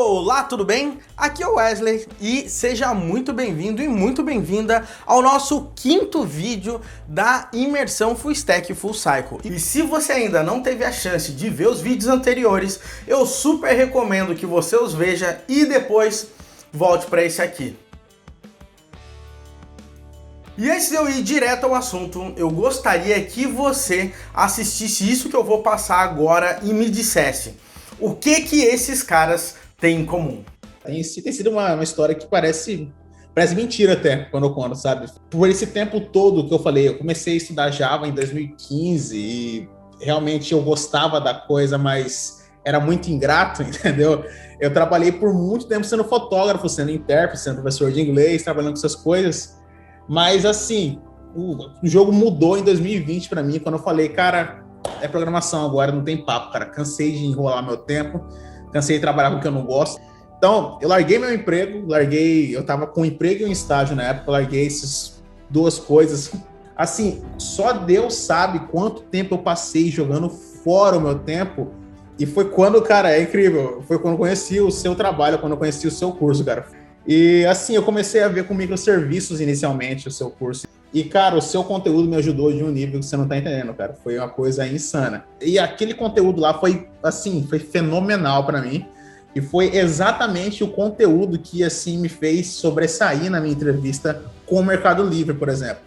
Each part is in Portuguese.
Olá, tudo bem? Aqui é o Wesley e seja muito bem-vindo e muito bem-vinda ao nosso quinto vídeo da imersão Full Stack Full Cycle. E se você ainda não teve a chance de ver os vídeos anteriores, eu super recomendo que você os veja e depois volte para esse aqui. E antes de eu ir direto ao assunto, eu gostaria que você assistisse isso que eu vou passar agora e me dissesse o que esses caras têm em comum. Em si tem sido uma história que parece mentira até, quando eu conto, sabe? Por esse tempo todo que eu falei, eu comecei a estudar Java em 2015 e realmente eu gostava da coisa, mas era muito ingrato, entendeu? Eu trabalhei por muito tempo sendo fotógrafo, sendo intérprete, sendo professor de inglês, trabalhando com essas coisas. Mas, assim, o jogo mudou em 2020 para mim, quando eu falei, cara, é programação agora, não tem papo, cara. Cansei de enrolar meu tempo, cansei de trabalhar com o que eu não gosto. Então, eu larguei meu emprego, eu tava com um emprego e um estágio na época, eu larguei essas duas coisas. Assim, só Deus sabe quanto tempo eu passei jogando fora o meu tempo. E foi quando, cara, é incrível, foi quando eu conheci o seu trabalho, quando eu conheci o seu curso, cara. E assim, eu comecei a ver com microserviços inicialmente o seu curso. E, cara, o seu conteúdo me ajudou de um nível que você não tá entendendo, cara. Foi uma coisa insana. E aquele conteúdo lá foi, assim, foi fenomenal para mim. E foi exatamente o conteúdo que, assim, me fez sobressair na minha entrevista com o Mercado Livre, por exemplo.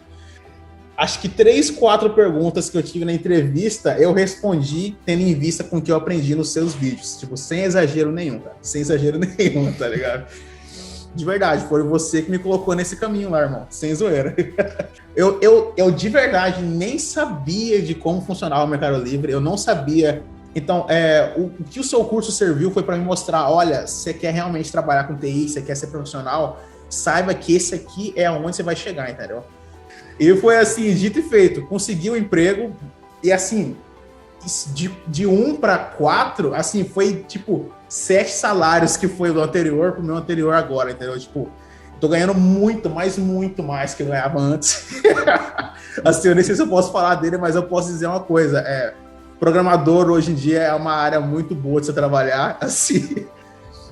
Acho que 3, 4 perguntas que eu tive na entrevista, eu respondi tendo em vista com o que eu aprendi nos seus vídeos. Tipo, sem exagero nenhum, cara. Sem exagero nenhum, tá ligado? De verdade, foi você que me colocou nesse caminho lá, irmão, sem zoeira. Eu de verdade nem sabia de como funcionava o Mercado Livre, eu não sabia. Então, o que o seu curso serviu foi para me mostrar, olha, você quer realmente trabalhar com TI, você quer ser profissional, saiba que esse aqui é onde você vai chegar, entendeu? E foi assim, dito e feito, consegui um emprego e assim, de 1 para 4, assim, foi tipo 7 salários que foi do anterior pro meu anterior agora, entendeu? Tipo, tô ganhando muito mais que eu ganhava antes. Assim, eu nem sei se eu posso falar dele, mas eu posso dizer uma coisa, programador hoje em dia é uma área muito boa de você trabalhar, assim.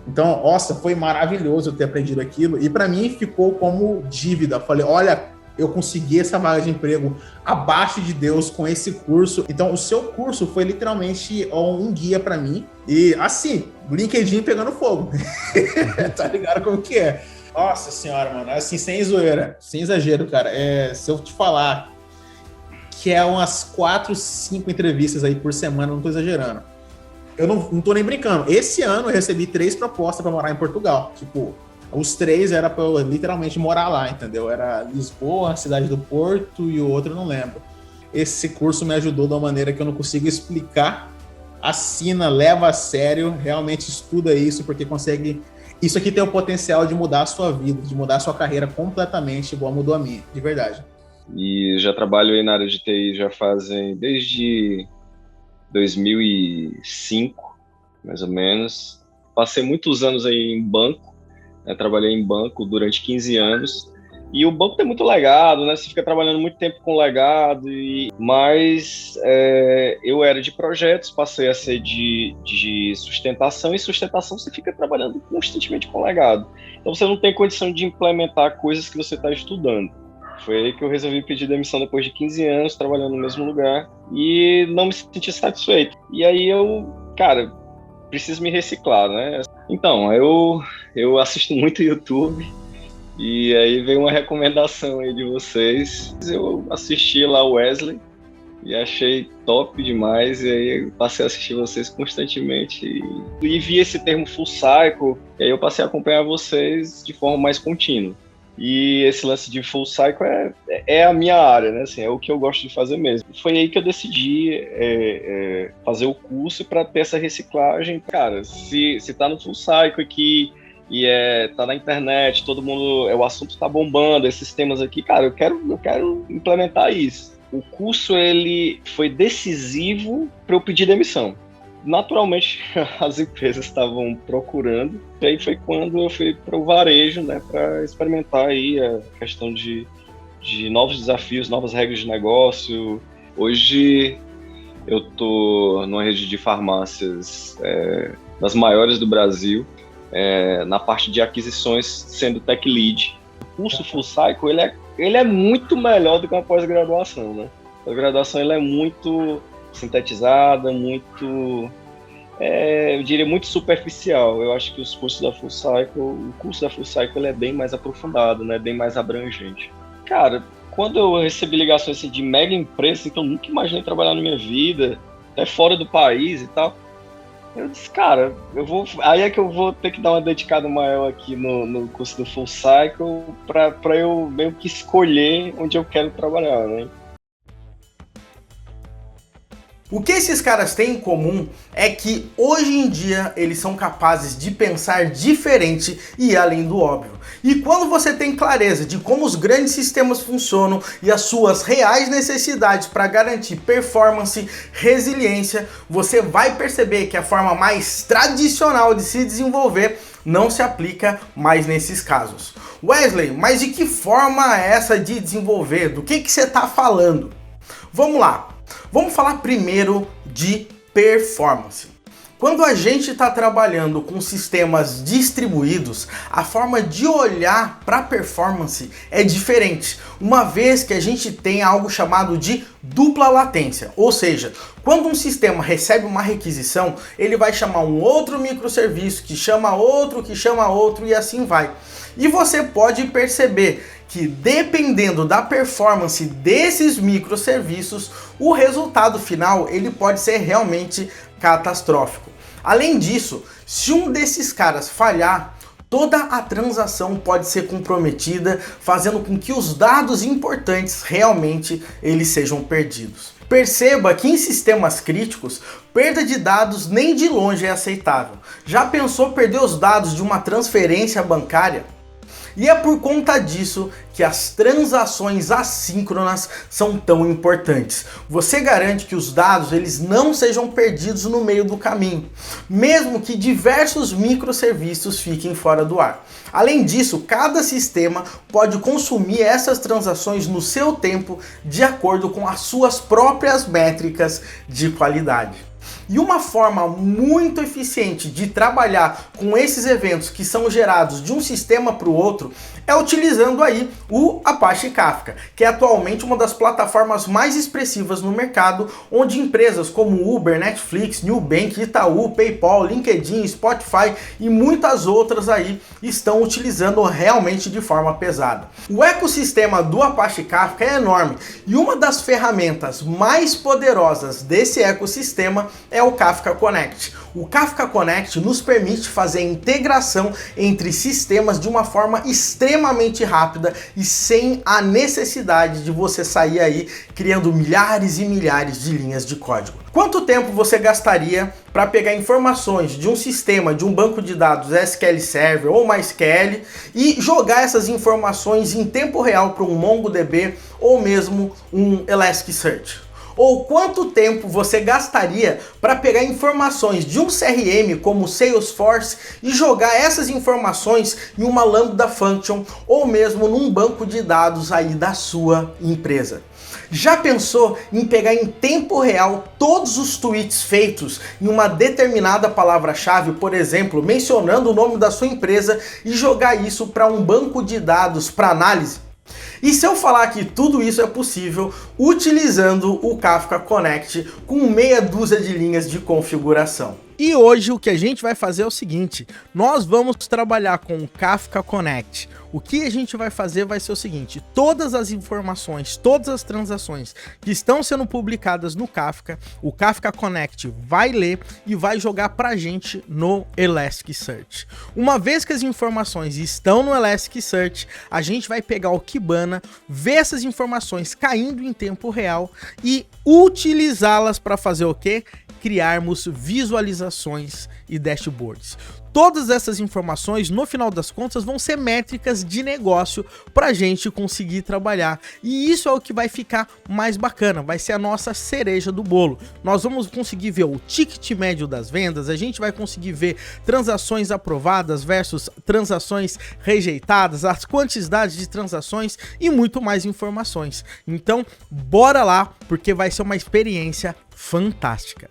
Então, nossa, foi maravilhoso eu ter aprendido aquilo, e para mim ficou como dívida. Falei, olha, eu consegui essa vaga de emprego abaixo de Deus com esse curso. Então, o seu curso foi literalmente um guia para mim. E, assim, LinkedIn pegando fogo. Tá ligado como que é? Nossa senhora, mano. Assim, sem zoeira, sem exagero, cara. Se eu te falar que é umas 4, 5 entrevistas aí por semana, não tô exagerando. Eu não tô nem brincando. Esse ano eu recebi 3 propostas para morar em Portugal. Tipo, os 3 era para eu literalmente morar lá, entendeu? Era Lisboa, Cidade do Porto e o outro eu não lembro. Esse curso me ajudou de uma maneira que eu não consigo explicar. Assina, leva a sério, realmente estuda isso, porque consegue... Isso aqui tem o potencial de mudar a sua vida, de mudar a sua carreira completamente, igual mudou a minha, de verdade. E já trabalho aí na área de TI já fazem desde 2005, mais ou menos. Passei muitos anos aí em banco. Trabalhei em banco durante 15 anos e o banco tem muito legado, né? Você fica trabalhando muito tempo com legado, mas eu era de projetos, passei a ser de sustentação, e sustentação você fica trabalhando constantemente com legado. Então você não tem condição de implementar coisas que você está estudando. Foi aí que eu resolvi pedir demissão depois de 15 anos trabalhando no mesmo lugar e não me senti satisfeito. E aí cara, preciso me reciclar, né? Então, eu assisto muito YouTube e aí veio uma recomendação aí de vocês. Eu assisti lá o Wesley e achei top demais, e aí eu passei a assistir vocês constantemente e vi esse termo Full Cycle, e aí eu passei a acompanhar vocês de forma mais contínua. E esse lance de Full Cycle é a minha área, né? Assim, é o que eu gosto de fazer mesmo. Foi aí que eu decidi fazer o curso para ter essa reciclagem. Cara, se tá no Full Cycle aqui e tá na internet, todo mundo, o assunto tá bombando, esses temas aqui, cara, eu quero implementar isso. O curso, ele foi decisivo para eu pedir demissão. Naturalmente, as empresas estavam procurando, e aí foi quando eu fui para o varejo, né, para experimentar aí a questão de novos desafios, novas regras de negócio. Hoje eu estou numa rede de farmácias das maiores do Brasil, na parte de aquisições, sendo tech lead. O curso Full Cycle, ele é muito melhor do que uma pós-graduação, né? A pós-graduação ela é muito sintetizada, muito, eu diria, muito superficial. Eu acho que os cursos da Full Cycle, o curso da Full Cycle ele é bem mais aprofundado, né? Bem mais abrangente. Cara, quando eu recebi ligações assim, de mega empresas, então eu nunca imaginei trabalhar na minha vida, até fora do país e tal. Eu disse, cara, aí é que eu vou ter que dar uma dedicada maior aqui no curso do Full Cycle para eu meio que escolher onde eu quero trabalhar, né? O que esses caras têm em comum é que hoje em dia eles são capazes de pensar diferente e ir além do óbvio. E quando você tem clareza de como os grandes sistemas funcionam e as suas reais necessidades para garantir performance, resiliência, você vai perceber que a forma mais tradicional de se desenvolver não se aplica mais nesses casos. Wesley, mas de que forma é essa de desenvolver? Do que você está falando? Vamos lá. Vamos falar primeiro de performance. Quando a gente está trabalhando com sistemas distribuídos, a forma de olhar para a performance é diferente, uma vez que a gente tem algo chamado de dupla latência, ou seja, quando um sistema recebe uma requisição, ele vai chamar um outro microserviço, que chama outro e assim vai. E você pode perceber que dependendo da performance desses microserviços, o resultado final ele pode ser realmente catastrófico. Além disso, se um desses caras falhar, toda a transação pode ser comprometida, fazendo com que os dados importantes realmente eles sejam perdidos. Perceba que em sistemas críticos, perda de dados nem de longe é aceitável. Já pensou perder os dados de uma transferência bancária? E é por conta disso que as transações assíncronas são tão importantes. Você garante que os dados eles não sejam perdidos no meio do caminho, mesmo que diversos microserviços fiquem fora do ar. Além disso, cada sistema pode consumir essas transações no seu tempo de acordo com as suas próprias métricas de qualidade. E uma forma muito eficiente de trabalhar com esses eventos que são gerados de um sistema para o outro é utilizando aí o Apache Kafka, que é atualmente uma das plataformas mais expressivas no mercado, onde empresas como Uber, Netflix, Nubank, Itaú, PayPal, LinkedIn, Spotify e muitas outras aí estão utilizando realmente de forma pesada. O ecossistema do Apache Kafka é enorme e uma das ferramentas mais poderosas desse ecossistema é o Kafka Connect. O Kafka Connect nos permite fazer a integração entre sistemas de uma forma extremamente rápida e sem a necessidade de você sair aí criando milhares e milhares de linhas de código. Quanto tempo você gastaria para pegar informações de um sistema, de um banco de dados SQL Server ou MySQL e jogar essas informações em tempo real para um MongoDB ou mesmo um Elasticsearch? Ou quanto tempo você gastaria para pegar informações de um CRM como Salesforce e jogar essas informações em uma Lambda Function ou mesmo num banco de dados aí da sua empresa? Já pensou em pegar em tempo real todos os tweets feitos em uma determinada palavra-chave, por exemplo, mencionando o nome da sua empresa e jogar isso para um banco de dados para análise? E se eu falar que tudo isso é possível utilizando o Kafka Connect com meia dúzia de linhas de configuração? E hoje o que a gente vai fazer é o seguinte, nós vamos trabalhar com o Kafka Connect. O que a gente vai fazer vai ser o seguinte, todas as informações, todas as transações que estão sendo publicadas no Kafka, o Kafka Connect vai ler e vai jogar pra gente no Elasticsearch. Uma vez que as informações estão no Elasticsearch, a gente vai pegar o Kibana, ver essas informações caindo em tempo real e utilizá-las para fazer o quê? Criarmos visualizações e dashboards. Todas essas informações, no final das contas, vão ser métricas de negócio para a gente conseguir trabalhar. E isso é o que vai ficar mais bacana, vai ser a nossa cereja do bolo. Nós vamos conseguir ver o ticket médio das vendas, a gente vai conseguir ver transações aprovadas versus transações rejeitadas, as quantidades de transações e muito mais informações. Então, bora lá, porque vai ser uma experiência fantástica.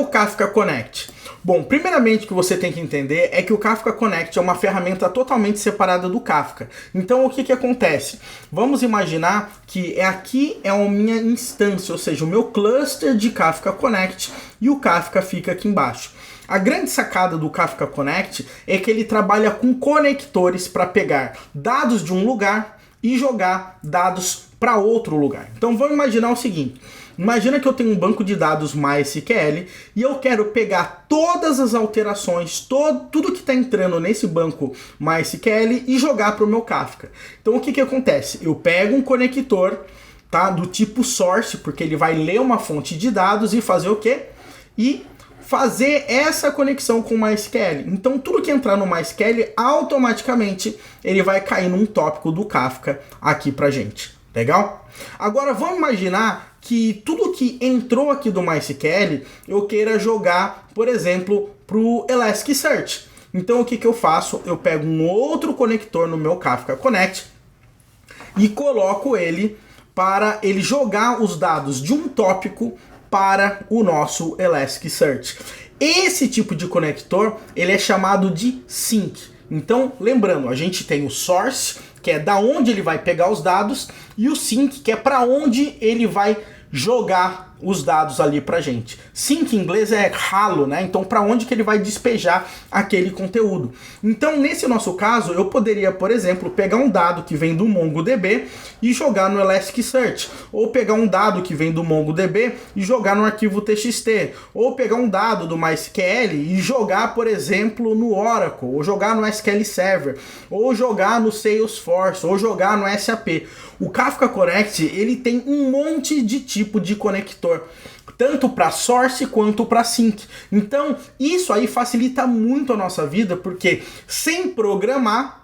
o Kafka Connect? Bom, primeiramente o que você tem que entender é que o Kafka Connect é uma ferramenta totalmente separada do Kafka. Então o que acontece? Vamos imaginar que aqui é a minha instância, ou seja, o meu cluster de Kafka Connect, e o Kafka fica aqui embaixo. A grande sacada do Kafka Connect é que ele trabalha com conectores para pegar dados de um lugar e jogar dados para outro lugar. Então vamos imaginar o seguinte: imagina que eu tenho um banco de dados MySQL e eu quero pegar todas as alterações, tudo que está entrando nesse banco MySQL e jogar para o meu Kafka. Então o que acontece? Eu pego um conector, tá, do tipo source, porque ele vai ler uma fonte de dados e fazer o quê? E fazer essa conexão com o MySQL. Então tudo que entrar no MySQL, automaticamente ele vai cair num tópico do Kafka aqui pra gente. Legal? Agora vamos imaginar que tudo que entrou aqui do MySQL eu queira jogar, por exemplo, pro Elasticsearch. Então o que eu faço? Eu pego um outro conector no meu Kafka Connect e coloco ele para ele jogar os dados de um tópico para o nosso Elasticsearch. Esse tipo de conector, ele é chamado de sink. Então, lembrando, a gente tem o source, que é da onde ele vai pegar os dados, e o sink, que é para onde ele vai jogar os dados ali pra gente. Sink em inglês é ralo, né? Então para onde que ele vai despejar aquele conteúdo. Então nesse nosso caso eu poderia, por exemplo, pegar um dado que vem do MongoDB e jogar no Elasticsearch, ou pegar um dado que vem do MongoDB e jogar no arquivo TXT, ou pegar um dado do MySQL e jogar, por exemplo, no Oracle, ou jogar no SQL Server, ou jogar no Salesforce, ou jogar no SAP. O Kafka Connect, ele tem um monte de tipo de conector, tanto para source quanto para sink. Então, isso aí facilita muito a nossa vida, porque sem programar,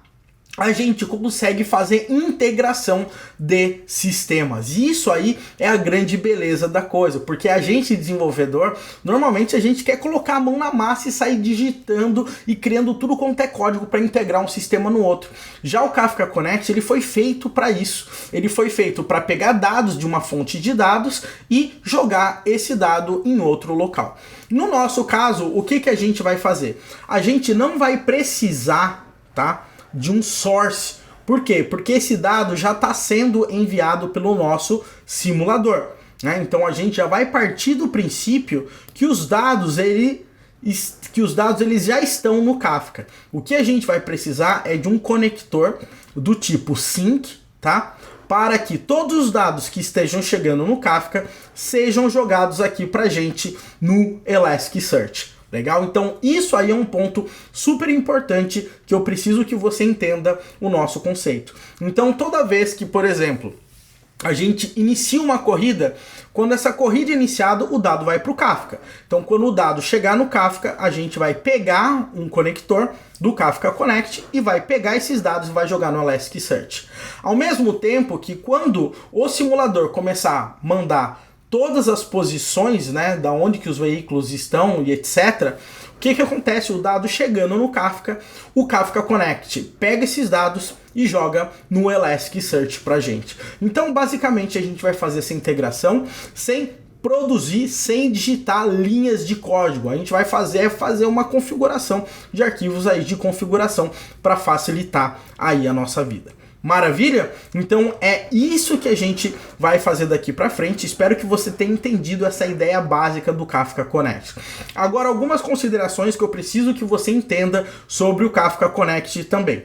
a gente consegue fazer integração de sistemas. E isso aí é a grande beleza da coisa, porque a gente desenvolvedor, normalmente a gente quer colocar a mão na massa e sair digitando e criando tudo quanto é código para integrar um sistema no outro. Já o Kafka Connect, ele foi feito para isso. Ele foi feito para pegar dados de uma fonte de dados e jogar esse dado em outro local. No nosso caso, o que a gente vai fazer? A gente não vai precisar, tá, de um source. Por quê? Porque esse dado já está sendo enviado pelo nosso simulador, né? Então a gente já vai partir do princípio que os dados eles já estão no Kafka. O que a gente vai precisar é de um conector do tipo sink, tá? Para que todos os dados que estejam chegando no Kafka sejam jogados aqui pra gente no Elasticsearch. Legal? Então isso aí é um ponto super importante que eu preciso que você entenda o nosso conceito. Então toda vez que, por exemplo, a gente inicia uma corrida, quando essa corrida é iniciada, o dado vai para o Kafka. Então quando o dado chegar no Kafka, a gente vai pegar um conector do Kafka Connect e vai pegar esses dados e vai jogar no Elasticsearch. Ao mesmo tempo que quando o simulador começar a mandar todas as posições, né, da onde que os veículos estão e etc. O que acontece? O dado chegando no Kafka, o Kafka Connect pega esses dados e joga no Elasticsearch pra gente. Então, basicamente, a gente vai fazer essa integração sem produzir, sem digitar linhas de código. A gente vai fazer uma configuração de arquivos aí de configuração para facilitar aí a nossa vida. Maravilha? Então é isso que a gente vai fazer daqui para frente. Espero que você tenha entendido essa ideia básica do Kafka Connect. Agora, algumas considerações que eu preciso que você entenda sobre o Kafka Connect também.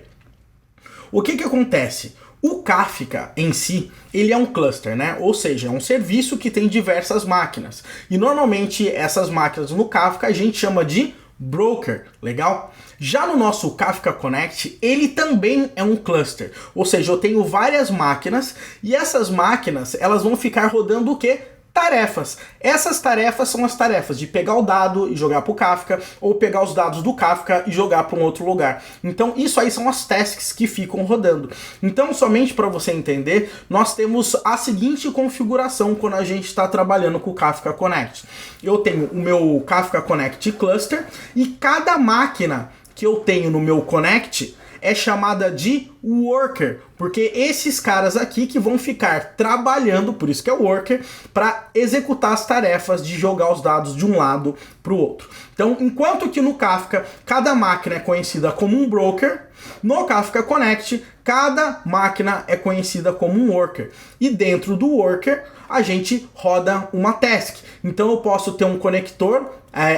O que acontece? O Kafka em si, ele é um cluster, né? Ou seja, é um serviço que tem diversas máquinas. E normalmente essas máquinas no Kafka a gente chama de broker, legal? Já no nosso Kafka Connect, ele também é um cluster, ou seja, eu tenho várias máquinas e essas máquinas, elas vão ficar rodando o quê? Tarefas. Essas tarefas são as tarefas de pegar o dado e jogar para o Kafka, ou pegar os dados do Kafka e jogar para um outro lugar. Então isso aí são as tasks que ficam rodando. Então, somente para você entender, nós temos a seguinte configuração quando a gente está trabalhando com o Kafka Connect. Eu tenho o meu Kafka Connect Cluster e cada máquina que eu tenho no meu Connect, é chamada de worker, porque esses caras aqui que vão ficar trabalhando, por isso que é worker, para executar as tarefas de jogar os dados de um lado para o outro. Então, enquanto que no Kafka cada máquina é conhecida como um broker, no Kafka Connect cada máquina é conhecida como um worker. E dentro do worker a gente roda uma task. Então eu posso ter um conector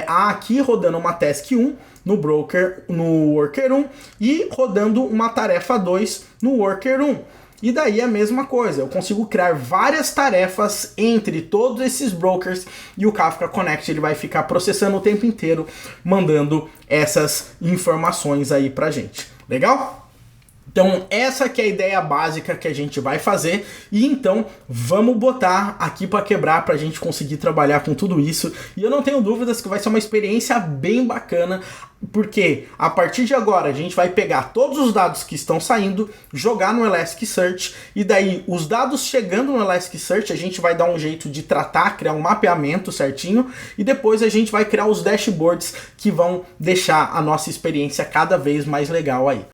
aqui rodando uma task 1 no worker 1 e rodando uma tarefa 2 no worker 1. E daí a mesma coisa, eu consigo criar várias tarefas entre todos esses brokers e o Kafka Connect ele vai ficar processando o tempo inteiro, mandando essas informações aí pra gente. Legal? Então essa que é a ideia básica que a gente vai fazer e então vamos botar aqui para quebrar para a gente conseguir trabalhar com tudo isso. E eu não tenho dúvidas que vai ser uma experiência bem bacana, porque a partir de agora a gente vai pegar todos os dados que estão saindo, jogar no Elasticsearch e daí os dados chegando no Elasticsearch a gente vai dar um jeito de tratar, criar um mapeamento certinho e depois a gente vai criar os dashboards que vão deixar a nossa experiência cada vez mais legal aí.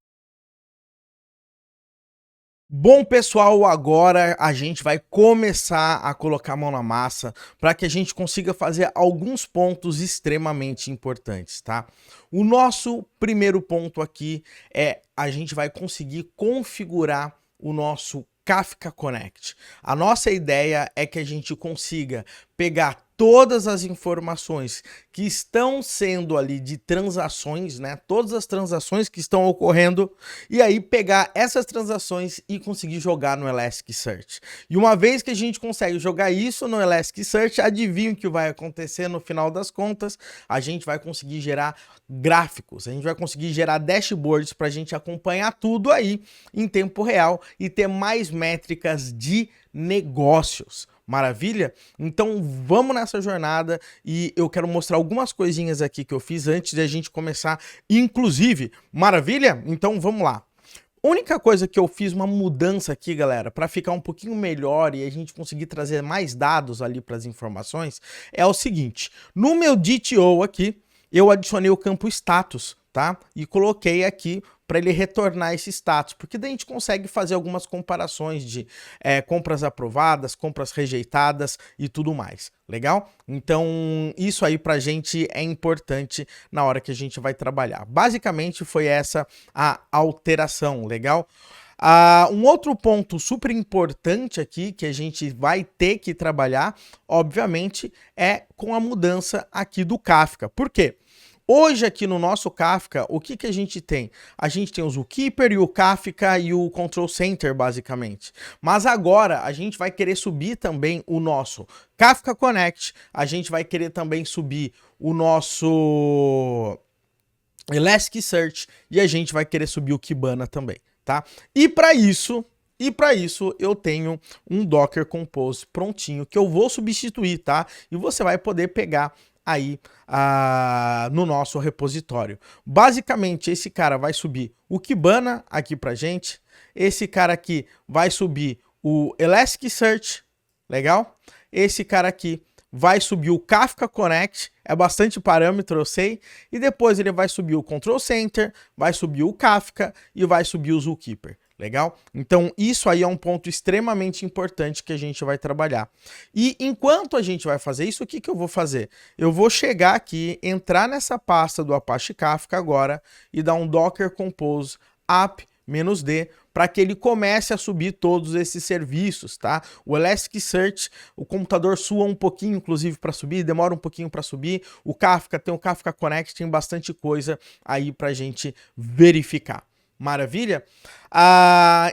Bom, pessoal, agora a gente vai começar a colocar a mão na massa para que a gente consiga fazer alguns pontos extremamente importantes, tá? O nosso primeiro ponto aqui é a gente vai conseguir configurar o nosso Kafka Connect. A nossa ideia é que a gente consiga pegar todas as informações que estão sendo ali de transações, né? Todas as transações que estão ocorrendo e aí pegar essas transações e conseguir jogar no Elasticsearch. E uma vez que a gente consegue jogar isso no Elasticsearch, adivinha o que vai acontecer no final das contas? A gente vai conseguir gerar gráficos, a gente vai conseguir gerar dashboards para a gente acompanhar tudo aí em tempo real e ter mais métricas de negócios. Maravilha? Então vamos nessa jornada e eu quero mostrar algumas coisinhas aqui que eu fiz antes de a gente começar, inclusive. Maravilha? Então vamos lá. Única coisa que eu fiz uma mudança aqui, galera, para ficar um pouquinho melhor e a gente conseguir trazer mais dados ali para as informações, é o seguinte. No meu DTO aqui, eu adicionei o campo status, tá? E coloquei aqui para ele retornar esse status, porque daí a gente consegue fazer algumas comparações de compras aprovadas, compras rejeitadas e tudo mais, legal? Então isso aí pra gente é importante na hora que a gente vai trabalhar. Basicamente foi essa a alteração, legal? Um outro ponto super importante aqui que a gente vai ter que trabalhar, obviamente, é com a mudança aqui do Kafka. Por quê? Hoje aqui no nosso Kafka, o que a gente tem? A gente tem o Zookeeper e o Kafka e o Control Center, basicamente. Mas agora a gente vai querer subir também o nosso Kafka Connect, a gente vai querer também subir o nosso Elasticsearch e a gente vai querer subir o Kibana também, tá? E para isso eu tenho um Docker Compose prontinho que eu vou substituir, tá? E você vai poder pegar aí no nosso repositório. Basicamente, esse cara vai subir o Kibana aqui pra gente, esse cara aqui vai subir o Elasticsearch, legal? Esse cara aqui vai subir o Kafka Connect, é bastante parâmetro, eu sei, e depois ele vai subir o Control Center, vai subir o Kafka e vai subir o Zookeeper. Legal? Então isso aí é um ponto extremamente importante que a gente vai trabalhar. E enquanto a gente vai fazer isso, o que eu vou fazer? Eu vou chegar aqui, entrar nessa pasta do Apache Kafka agora e dar um Docker Compose app-d para que ele comece a subir todos esses serviços, tá? O Elasticsearch, o computador sua um pouquinho, inclusive, para subir, demora um pouquinho para subir. O Kafka tem o Kafka Connect, tem bastante coisa aí para a gente verificar. Maravilha?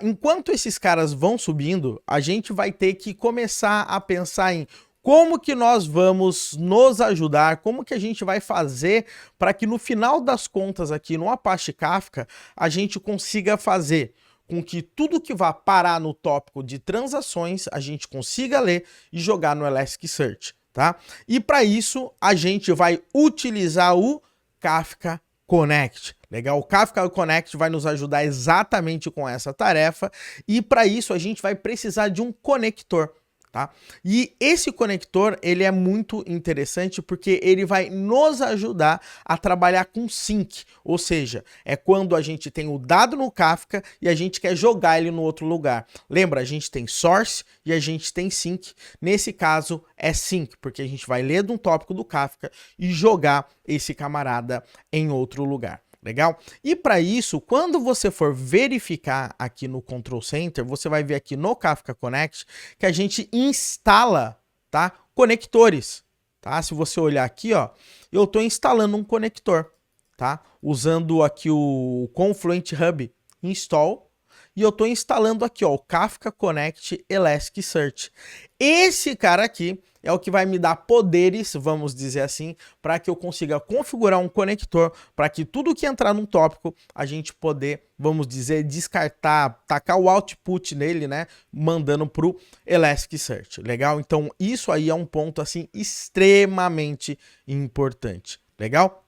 Enquanto esses caras vão subindo, a gente vai ter que começar a pensar em como que nós vamos nos ajudar, como que a gente vai fazer para que no final das contas aqui no Apache Kafka, a gente consiga fazer com que tudo que vá parar no tópico de transações, a gente consiga ler e jogar no Elasticsearch, tá? E para isso, a gente vai utilizar o Kafka Connect. Legal? O Kafka Connect vai nos ajudar exatamente com essa tarefa e para isso a gente vai precisar de um conector, tá? E esse conector, ele é muito interessante porque ele vai nos ajudar a trabalhar com sync, ou seja, é quando a gente tem o dado no Kafka e a gente quer jogar ele no outro lugar. Lembra, a gente tem source e a gente tem sync. Nesse caso é sync, porque a gente vai ler de um tópico do Kafka e jogar esse camarada em outro lugar. Legal? E para isso, quando você for verificar aqui no Control Center, você vai ver aqui no Kafka Connect que a gente instala, tá, conectores. Tá? Se você olhar aqui, ó, eu estou instalando um conector, tá? Usando aqui o Confluent Hub Install. E eu estou instalando aqui, ó, o Kafka Connect Elasticsearch. Esse cara aqui é o que vai me dar poderes, vamos dizer assim, para que eu consiga configurar um conector, para que tudo que entrar num tópico, a gente poder, vamos dizer, descartar, tacar o output nele, né, mandando para o Elasticsearch. Legal? Então, isso aí é um ponto, assim, extremamente importante. Legal?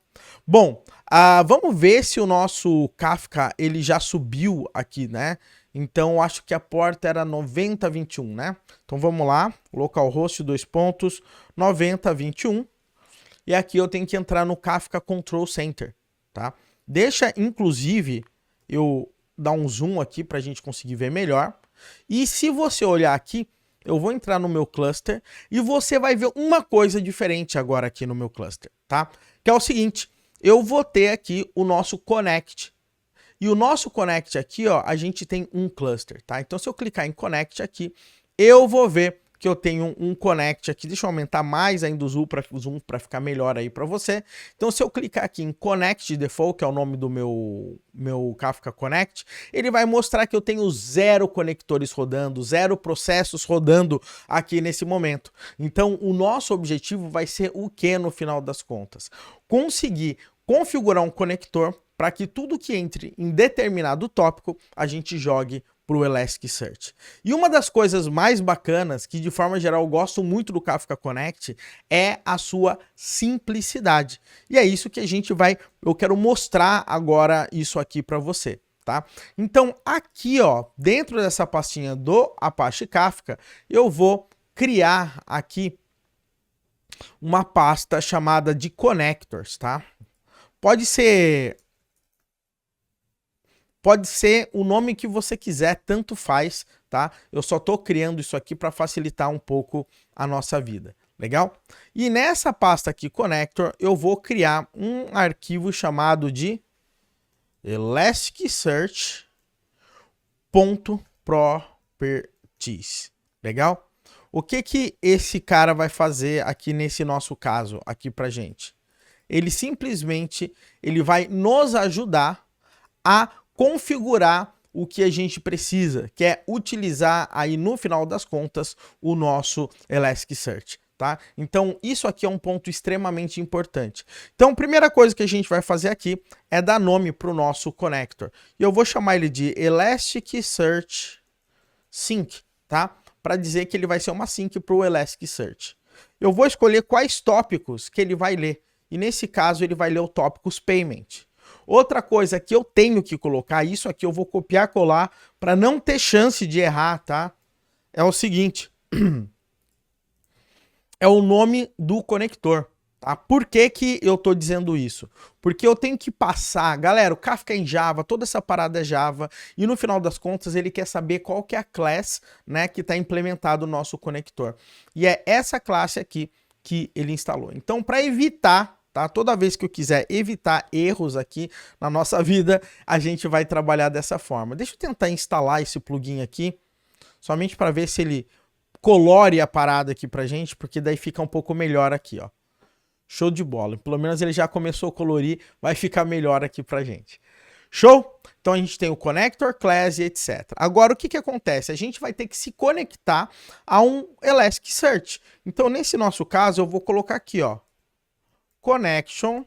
Bom, vamos ver se o nosso Kafka ele já subiu aqui, né? Então, acho que a porta era 9021, né? Então, vamos lá, localhost 9021. E aqui eu tenho que entrar no Kafka Control Center, tá? Deixa, inclusive, eu dar um zoom aqui para a gente conseguir ver melhor. E se você olhar aqui, eu vou entrar no meu cluster e você vai ver uma coisa diferente agora aqui no meu cluster, tá? Que é o seguinte, eu vou ter aqui o nosso Connect. E o nosso Connect aqui, ó, a gente tem um cluster, tá? Então, se eu clicar em Connect aqui, eu vou ver que eu tenho um Connect aqui. Deixa eu aumentar mais ainda o zoom para ficar melhor aí para você. Então, se eu clicar aqui em Connect Default, que é o nome do meu Kafka Connect, ele vai mostrar que eu tenho 0 conectores rodando, 0 processos rodando aqui nesse momento. Então, o nosso objetivo vai ser o que no final das contas? Conseguir configurar um conector para que tudo que entre em determinado tópico a gente jogue para o Elasticsearch. E uma das coisas mais bacanas, que de forma geral eu gosto muito do Kafka Connect, é a sua simplicidade. E é isso que eu quero mostrar agora isso aqui para você, tá? Então aqui, ó, dentro dessa pastinha do Apache Kafka, eu vou criar aqui uma pasta chamada de connectors, tá? Pode ser o nome que você quiser, tanto faz, tá? Eu só tô criando isso aqui para facilitar um pouco a nossa vida, legal? E nessa pasta aqui, connector, eu vou criar um arquivo chamado de elasticsearch.properties, legal? O que esse cara vai fazer aqui nesse nosso caso, aqui pra gente? Ele simplesmente vai nos ajudar a configurar o que a gente precisa, que é utilizar aí no final das contas o nosso Elasticsearch, tá? Então isso aqui é um ponto extremamente importante. Então a primeira coisa que a gente vai fazer aqui é dar nome para o nosso connector. E eu vou chamar ele de Elasticsearch Sync, tá? Para dizer que ele vai ser uma sync para o Elasticsearch. Eu vou escolher quais tópicos que ele vai ler. E nesse caso ele vai ler o tópicos Payment. Outra coisa que eu tenho que colocar, isso aqui eu vou copiar e colar para não ter chance de errar, tá? É o seguinte, é o nome do conector, tá? Por que que eu tô dizendo isso? Porque eu tenho que passar, galera, o Kafka é em Java, toda essa parada é Java, e no final das contas ele quer saber qual que é a classe, né, que está implementado no nosso conector. E é essa classe aqui que ele instalou. Então, para evitar, tá? Toda vez que eu quiser evitar erros aqui na nossa vida, a gente vai trabalhar dessa forma. Deixa eu tentar instalar esse plugin aqui, somente para ver se ele colore a parada aqui pra gente, porque daí fica um pouco melhor aqui, ó. Show de bola. Pelo menos ele já começou a colorir, vai ficar melhor aqui pra gente. Show? Então a gente tem o connector, class e etc. Agora o que acontece? A gente vai ter que se conectar a um Elasticsearch. Então nesse nosso caso eu vou colocar aqui, ó, connection.url,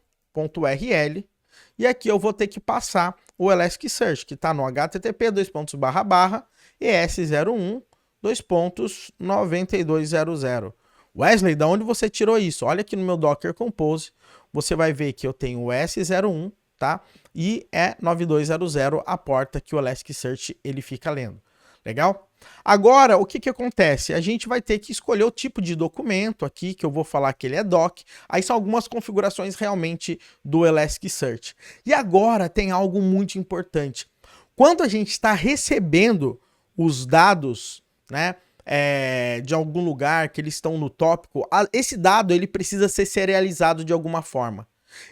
e aqui eu vou ter que passar o Elasticsearch, que está no http://es01.9200. Wesley, da onde você tirou isso? Olha aqui no meu Docker Compose, você vai ver que eu tenho o S01, tá? E é 9200 a porta que o Elasticsearch ele fica lendo. Legal? Agora, o que que acontece? A gente vai ter que escolher o tipo de documento aqui, que eu vou falar que ele é doc. Aí são algumas configurações realmente do Elasticsearch. E agora tem algo muito importante. Quando a gente está recebendo os dados, né, de algum lugar que eles estão no tópico, esse dado ele precisa ser serializado de alguma forma,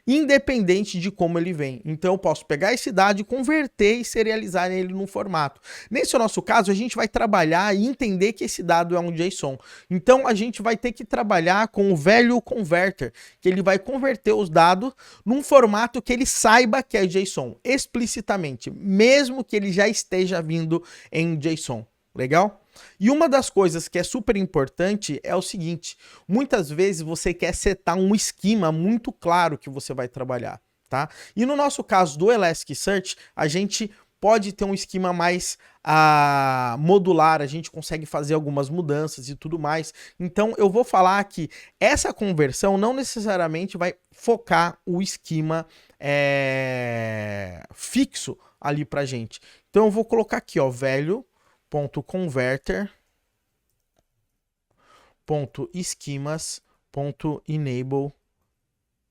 independente de como ele vem. Então eu posso pegar esse dado e converter e serializar ele num formato. Nesse nosso caso, a gente vai trabalhar e entender que esse dado é um JSON. Então a gente vai ter que trabalhar com o value converter, que ele vai converter os dados num formato que ele saiba que é JSON, explicitamente, mesmo que ele já esteja vindo em JSON. Legal? E uma das coisas que é super importante é o seguinte: muitas vezes você quer setar um esquema muito claro que você vai trabalhar, tá? E no nosso caso do Elasticsearch, a gente pode ter um esquema mais modular, a gente consegue fazer algumas mudanças e tudo mais. Então eu vou falar que essa conversão não necessariamente vai focar o esquema fixo ali pra gente. Então eu vou colocar aqui, ó, value.converter.schemas.enable.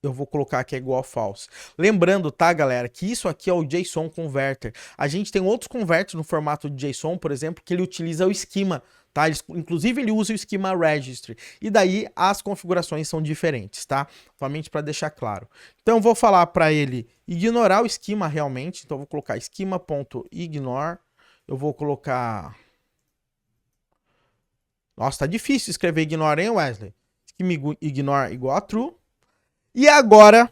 Eu vou colocar aqui igual a false. Lembrando, tá, galera, que isso aqui é o JSON Converter. A gente tem outros converters no formato de JSON, por exemplo, que ele utiliza o esquema, tá? Inclusive ele usa o esquema registry. E daí as configurações são diferentes, tá? Somente para deixar claro. Então eu vou falar para ele ignorar o esquema realmente. Então eu vou colocar esquema.ignore. Eu vou colocar... Nossa, tá difícil escrever ignore, hein, Wesley? Esquema ignore igual a true. E agora,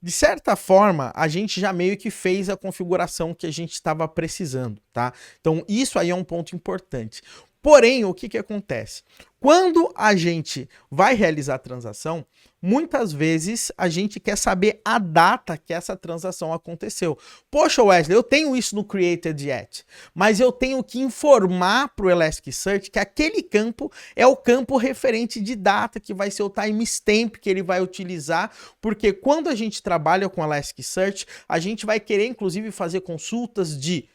de certa forma, a gente já meio que fez a configuração que a gente estava precisando, tá? Então, isso aí é um ponto importante. Porém, o que que acontece? Quando a gente vai realizar a transação, muitas vezes a gente quer saber a data que essa transação aconteceu. Poxa, Wesley, eu tenho isso no Created Yet, mas eu tenho que informar para o Elasticsearch que aquele campo é o campo referente de data, que vai ser o timestamp que ele vai utilizar, porque quando a gente trabalha com Elasticsearch, a gente vai querer inclusive fazer consultas de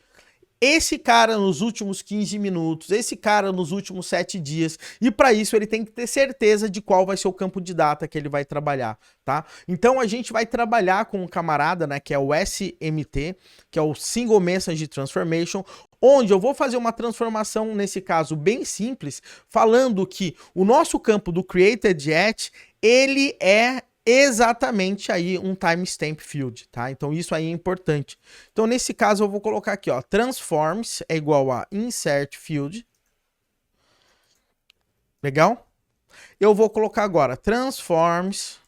esse cara nos últimos 15 minutos, esse cara nos últimos 7 dias, e para isso ele tem que ter certeza de qual vai ser o campo de data que ele vai trabalhar, tá? Então a gente vai trabalhar com um camarada, né, que é o SMT, que é o Single Message Transformation, onde eu vou fazer uma transformação, nesse caso bem simples, falando que o nosso campo do Created Yet, ele é exatamente aí um timestamp field, tá? Então isso aí é importante. Então nesse caso eu vou colocar aqui, ó, transforms é igual a insert field. Legal? Eu vou colocar agora transforms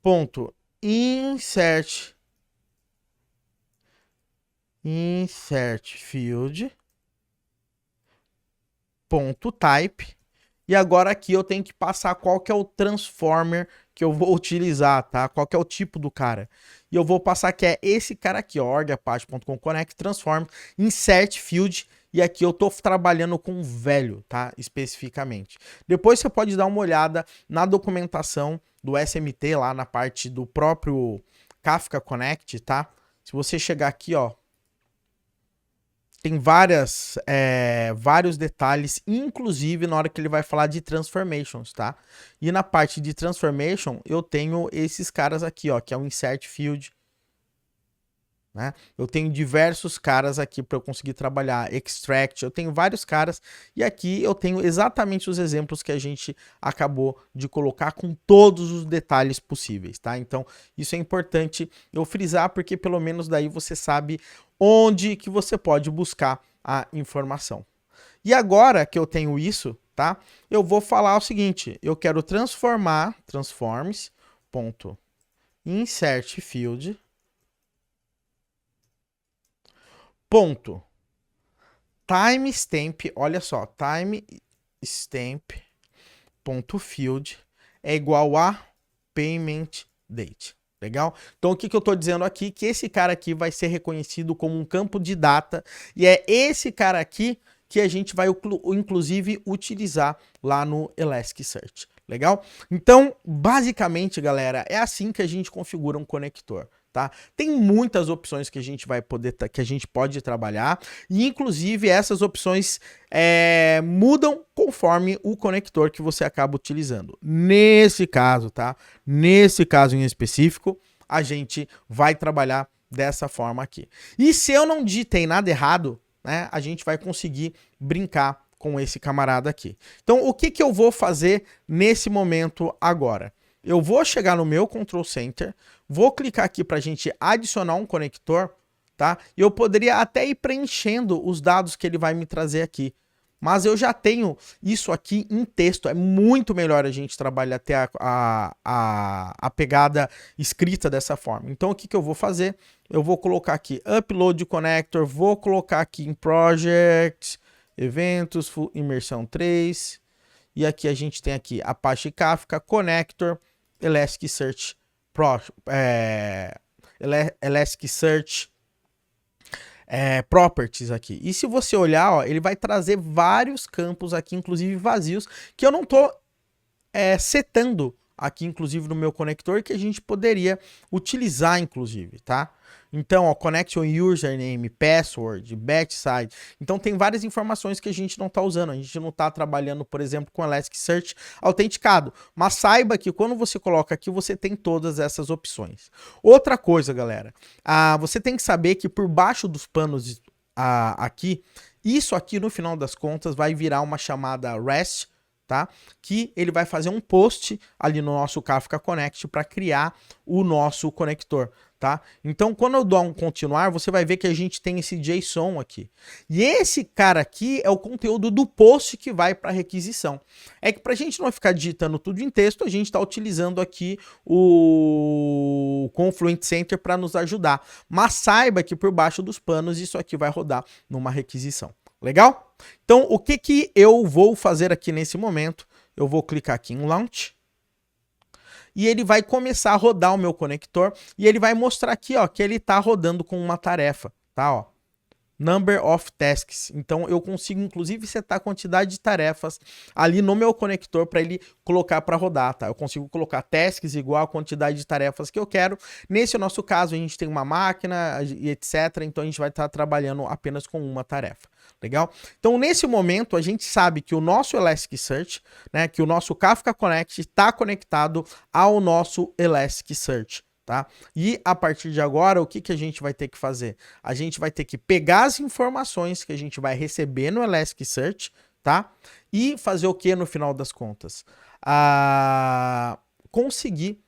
ponto insert field ponto type. E agora aqui eu tenho que passar qual que é o transformer que eu vou utilizar, tá? Qual que é o tipo do cara. E eu vou passar que é esse cara aqui, ó, org-apache.com connect transform insert field. E aqui eu tô trabalhando com velho, tá? Especificamente. Depois você pode dar uma olhada na documentação do SMT lá na parte do próprio Kafka Connect, tá? Se você chegar aqui, ó, tem vários detalhes, inclusive na hora que ele vai falar de transformations, tá? E na parte de transformation, eu tenho esses caras aqui, ó, que é o insert field, né? Eu tenho diversos caras aqui para eu conseguir trabalhar, extract, eu tenho vários caras, e aqui eu tenho exatamente os exemplos que a gente acabou de colocar com todos os detalhes possíveis, tá? Então, isso é importante eu frisar, porque pelo menos daí você sabe onde que você pode buscar a informação. E agora que eu tenho isso, tá? Eu vou falar o seguinte, eu quero transformar, transforms.insert field ponto timestamp, olha só, timestamp ponto field é igual a payment date. Legal? Então o que eu estou dizendo aqui? Que esse cara aqui vai ser reconhecido como um campo de data, e é esse cara aqui que a gente vai inclusive utilizar lá no Elasticsearch. Legal? Então, basicamente, galera, é assim que a gente configura um conector. Tá? Tem muitas opções que a gente vai poder, que a gente pode trabalhar, e inclusive essas opções mudam conforme o conector que você acaba utilizando. Nesse caso, tá? Nesse caso em específico, a gente vai trabalhar dessa forma aqui. E se eu não digitei nada errado, né, a gente vai conseguir brincar com esse camarada aqui. Então, o que eu vou fazer nesse momento agora? Eu vou chegar no meu Control Center, vou clicar aqui para a gente adicionar um conector, tá? E eu poderia até ir preenchendo os dados que ele vai me trazer aqui. Mas eu já tenho isso aqui em texto. É muito melhor a gente trabalhar até a pegada escrita dessa forma. Então, o que eu vou fazer? Eu vou colocar aqui Upload Connector, vou colocar aqui em Project, Eventos, Full Imersão 3. E aqui a gente tem aqui Apache Kafka, Connector, Elasticsearch, Elasticsearch Properties aqui. E se você olhar, ó, ele vai trazer vários campos aqui, inclusive vazios, que eu não estou setando aqui, inclusive no meu conector, que a gente poderia utilizar, inclusive, tá? Então, ó, connection username, password, batch size. Então, tem várias informações que a gente não está usando. A gente não está trabalhando, por exemplo, com Elasticsearch autenticado. Mas saiba que quando você coloca aqui, você tem todas essas opções. Outra coisa, galera. Você tem que saber que por baixo dos panos aqui, isso aqui, no final das contas, vai virar uma chamada REST, tá? Que ele vai fazer um post ali no nosso Kafka Connect para criar o nosso conector, tá? Então, quando eu dou um continuar, você vai ver que a gente tem esse JSON aqui. E esse cara aqui é o conteúdo do post que vai para requisição. É que para a gente não ficar digitando tudo em texto, a gente está utilizando aqui o Confluent Center para nos ajudar. Mas saiba que por baixo dos panos isso aqui vai rodar numa requisição. Legal? Então, o que eu vou fazer aqui nesse momento? Eu vou clicar aqui em Launch. E ele vai começar a rodar o meu conector. E ele vai mostrar aqui, ó, que ele está rodando com uma tarefa, tá? Ó, Number of Tasks. Então, eu consigo, inclusive, setar a quantidade de tarefas ali no meu conector para ele colocar para rodar, tá? Eu consigo colocar tasks igual a quantidade de tarefas que eu quero. Nesse nosso caso, a gente tem uma máquina e etc. Então, a gente vai estar trabalhando apenas com uma tarefa. Legal? Então, nesse momento, a gente sabe que o nosso Elasticsearch, né, que o nosso Kafka Connect está conectado ao nosso Elasticsearch, tá? E a partir de agora, o que a gente vai ter que fazer? A gente vai ter que pegar as informações que a gente vai receber no Elasticsearch, tá? E fazer o que no final das contas? Conseguir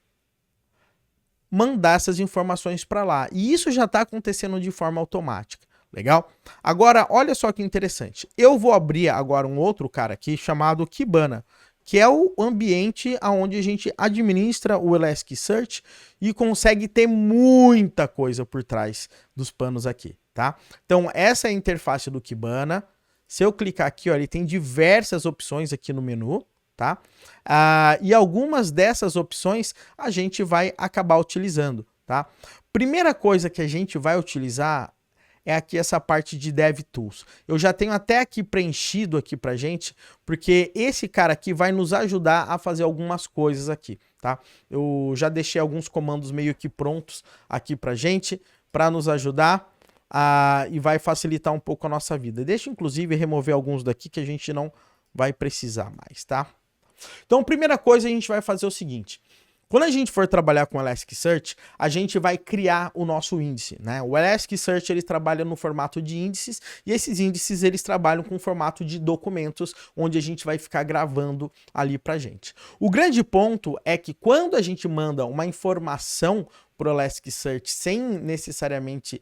mandar essas informações para lá. E isso já está acontecendo de forma automática. Legal? Agora, olha só que interessante. Eu vou abrir agora um outro cara aqui chamado Kibana, que é o ambiente onde a gente administra o Elasticsearch e consegue ter muita coisa por trás dos panos aqui, tá? Então, essa é a interface do Kibana. Se eu clicar aqui, ó, ele tem diversas opções aqui no menu, tá? E algumas dessas opções a gente vai acabar utilizando, tá? Primeira coisa que a gente vai utilizar é aqui essa parte de DevTools. Eu já tenho até aqui preenchido aqui pra gente, porque esse cara aqui vai nos ajudar a fazer algumas coisas aqui, tá? Eu já deixei alguns comandos meio que prontos aqui pra gente, para nos ajudar e vai facilitar um pouco a nossa vida. Deixa, inclusive, remover alguns daqui que a gente não vai precisar mais, tá? Então, primeira coisa, a gente vai fazer o seguinte. Quando a gente for trabalhar com Elasticsearch, a gente vai criar o nosso índice, né? O Elasticsearch, ele trabalha no formato de índices, e esses índices, eles trabalham com o formato de documentos, onde a gente vai ficar gravando ali pra gente. O grande ponto é que quando a gente manda uma informação pro Elasticsearch sem necessariamente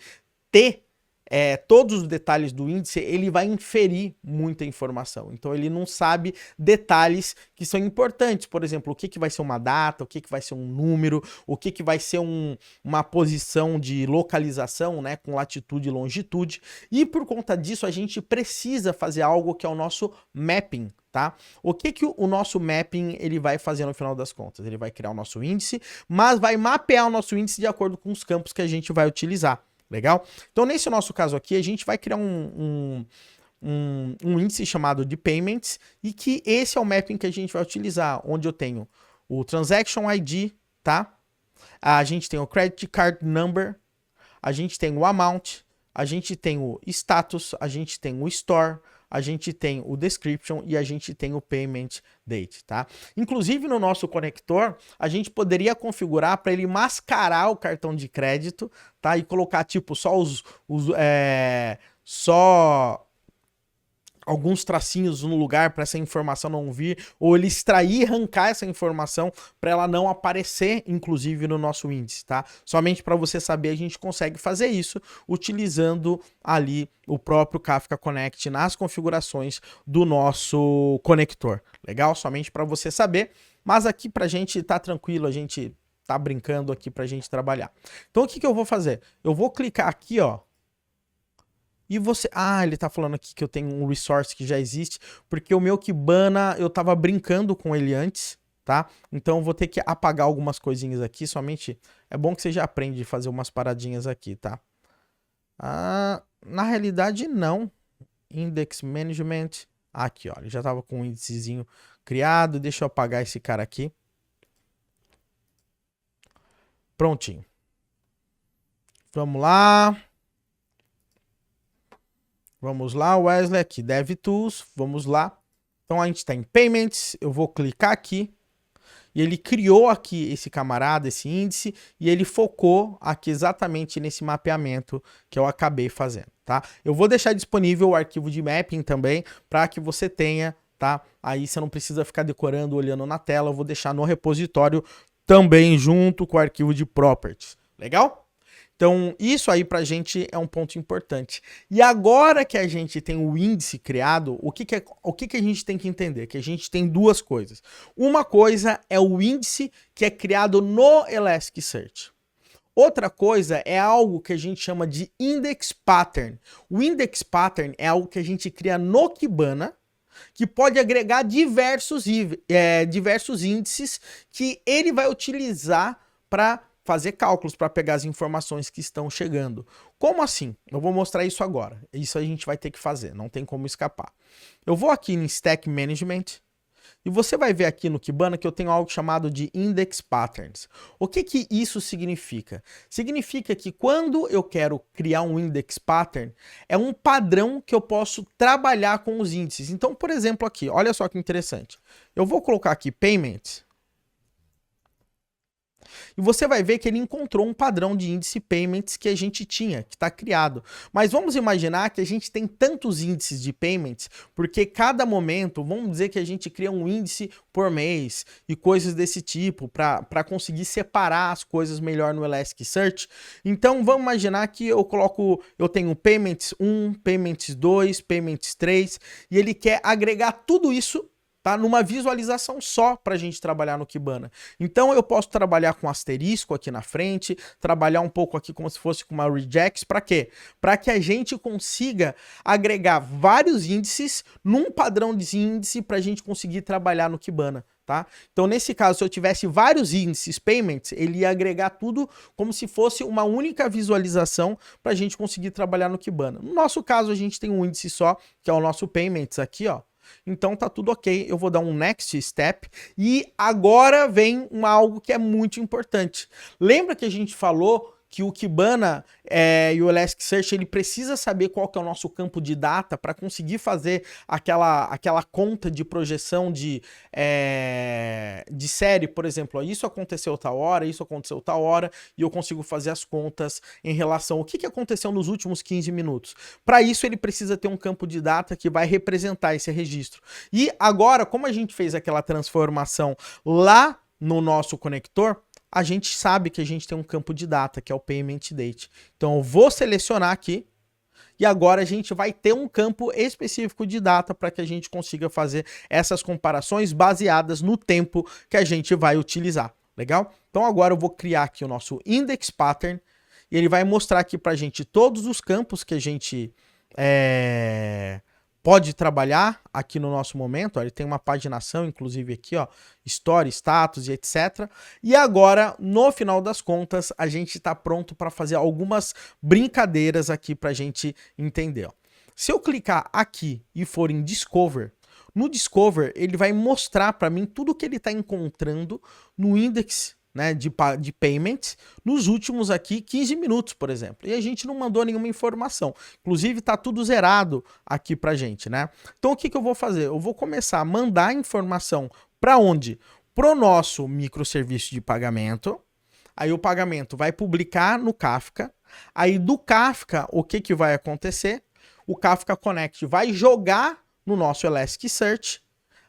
ter todos os detalhes do índice, ele vai inferir muita informação. Então ele não sabe detalhes que são importantes. Por exemplo, o que vai ser uma data, o que vai ser um número, o que vai ser uma posição de localização, né, com latitude e longitude. E por conta disso a gente precisa fazer algo que é o nosso mapping. Tá? O que o nosso mapping ele vai fazer no final das contas? Ele vai criar o nosso índice, mas vai mapear o nosso índice de acordo com os campos que a gente vai utilizar. Legal? Então, nesse nosso caso aqui, a gente vai criar um índice chamado de Payments, e que esse é o mapping que a gente vai utilizar, onde eu tenho o Transaction ID, tá? A gente tem o credit card number, a gente tem o amount, a gente tem o status, a gente tem o store, a gente tem o description e a gente tem o payment date, tá? Inclusive no nosso conector, a gente poderia configurar para ele mascarar o cartão de crédito, tá? E colocar tipo só só alguns tracinhos no lugar para essa informação não vir, ou ele extrair e arrancar essa informação para ela não aparecer, inclusive, no nosso índice, tá? Somente para você saber, a gente consegue fazer isso utilizando ali o próprio Kafka Connect nas configurações do nosso conector. Legal? Somente para você saber, mas aqui pra gente tá tranquilo, a gente tá brincando aqui pra gente trabalhar. Então o que eu vou fazer? Eu vou clicar aqui, ó, e você... Ah, ele tá falando aqui que eu tenho um resource que já existe, porque o meu Kibana, eu tava brincando com ele antes, tá? Então eu vou ter que apagar algumas coisinhas aqui, somente... É bom que você já aprende a fazer umas paradinhas aqui, tá? Ah, na realidade, não. Index Management. Aqui, ó, ele já tava com um índicezinho criado. Deixa eu apagar esse cara aqui. Prontinho. Vamos lá. Vamos lá, Wesley, aqui, DevTools, vamos lá. Então a gente está em Payments, eu vou clicar aqui. E ele criou aqui esse camarada, esse índice, e ele focou aqui exatamente nesse mapeamento que eu acabei fazendo, tá? Eu vou deixar disponível o arquivo de mapping também, para que você tenha, tá? Aí você não precisa ficar decorando, olhando na tela, eu vou deixar no repositório também junto com o arquivo de properties, legal? Então, isso aí pra gente é um ponto importante. E agora que a gente tem o índice criado, o que a gente tem que entender? Que a gente tem duas coisas. Uma coisa é o índice que é criado no Elasticsearch. Outra coisa é algo que a gente chama de index pattern. O index pattern é algo que a gente cria no Kibana, que pode agregar diversos índices que ele vai utilizar para fazer cálculos, para pegar as informações que estão chegando. Como assim? Eu vou mostrar isso agora. Isso a gente vai ter que fazer, não tem como escapar. Eu vou aqui em Stack Management e você vai ver aqui no Kibana que eu tenho algo chamado de Index Patterns. O que isso significa? Significa que quando eu quero criar um Index Pattern, é um padrão que eu posso trabalhar com os índices. Então, por exemplo, aqui, olha só que interessante. Eu vou colocar aqui Payments. E você vai ver que ele encontrou um padrão de índice payments que a gente tinha, que está criado. Mas vamos imaginar que a gente tem tantos índices de payments, porque cada momento, vamos dizer que a gente cria um índice por mês e coisas desse tipo, para conseguir separar as coisas melhor no Elasticsearch. Então vamos imaginar que eu tenho payments 1, payments 2, payments 3, e ele quer agregar tudo isso, tá, numa visualização só para a gente trabalhar no Kibana. Então eu posso trabalhar com asterisco aqui na frente, trabalhar um pouco aqui como se fosse com uma regex, para quê? Para que a gente consiga agregar vários índices num padrão de índice para a gente conseguir trabalhar no Kibana. Tá? Então, nesse caso, se eu tivesse vários índices payments, ele ia agregar tudo como se fosse uma única visualização para a gente conseguir trabalhar no Kibana. No nosso caso, a gente tem um índice só, que é o nosso payments aqui, ó. Então tá tudo ok, eu vou dar um next step e agora vem algo que é muito importante. Lembra que a gente falou que o Kibana e o Elasticsearch, ele precisa saber qual que é o nosso campo de data para conseguir fazer aquela conta de projeção de série, por exemplo. Ó, isso aconteceu tal hora, isso aconteceu tal hora, e eu consigo fazer as contas em relação ao que aconteceu nos últimos 15 minutos. Para isso, ele precisa ter um campo de data que vai representar esse registro. E agora, como a gente fez aquela transformação lá no nosso conector, a gente sabe que a gente tem um campo de data, que é o Payment Date. Então eu vou selecionar aqui e agora a gente vai ter um campo específico de data para que a gente consiga fazer essas comparações baseadas no tempo que a gente vai utilizar. Legal? Então agora eu vou criar aqui o nosso Index Pattern e ele vai mostrar aqui para a gente todos os campos que a gente pode trabalhar aqui no nosso momento. Ó, ele tem uma paginação, inclusive aqui, ó, Story, status e etc. E agora, no final das contas, a gente está pronto para fazer algumas brincadeiras aqui para a gente entender. Ó. Se eu clicar aqui e for em Discover, no Discover ele vai mostrar para mim tudo que ele está encontrando no Index, né, de payment nos últimos aqui 15 minutos, por exemplo. E a gente não mandou nenhuma informação. Inclusive, tá tudo zerado aqui pra gente, né? Então, o que que eu vou fazer? Eu vou começar a mandar informação para onde? Pro nosso microserviço de pagamento. Aí o pagamento vai publicar no Kafka. Aí do Kafka, o que que vai acontecer? O Kafka Connect vai jogar no nosso Elasticsearch.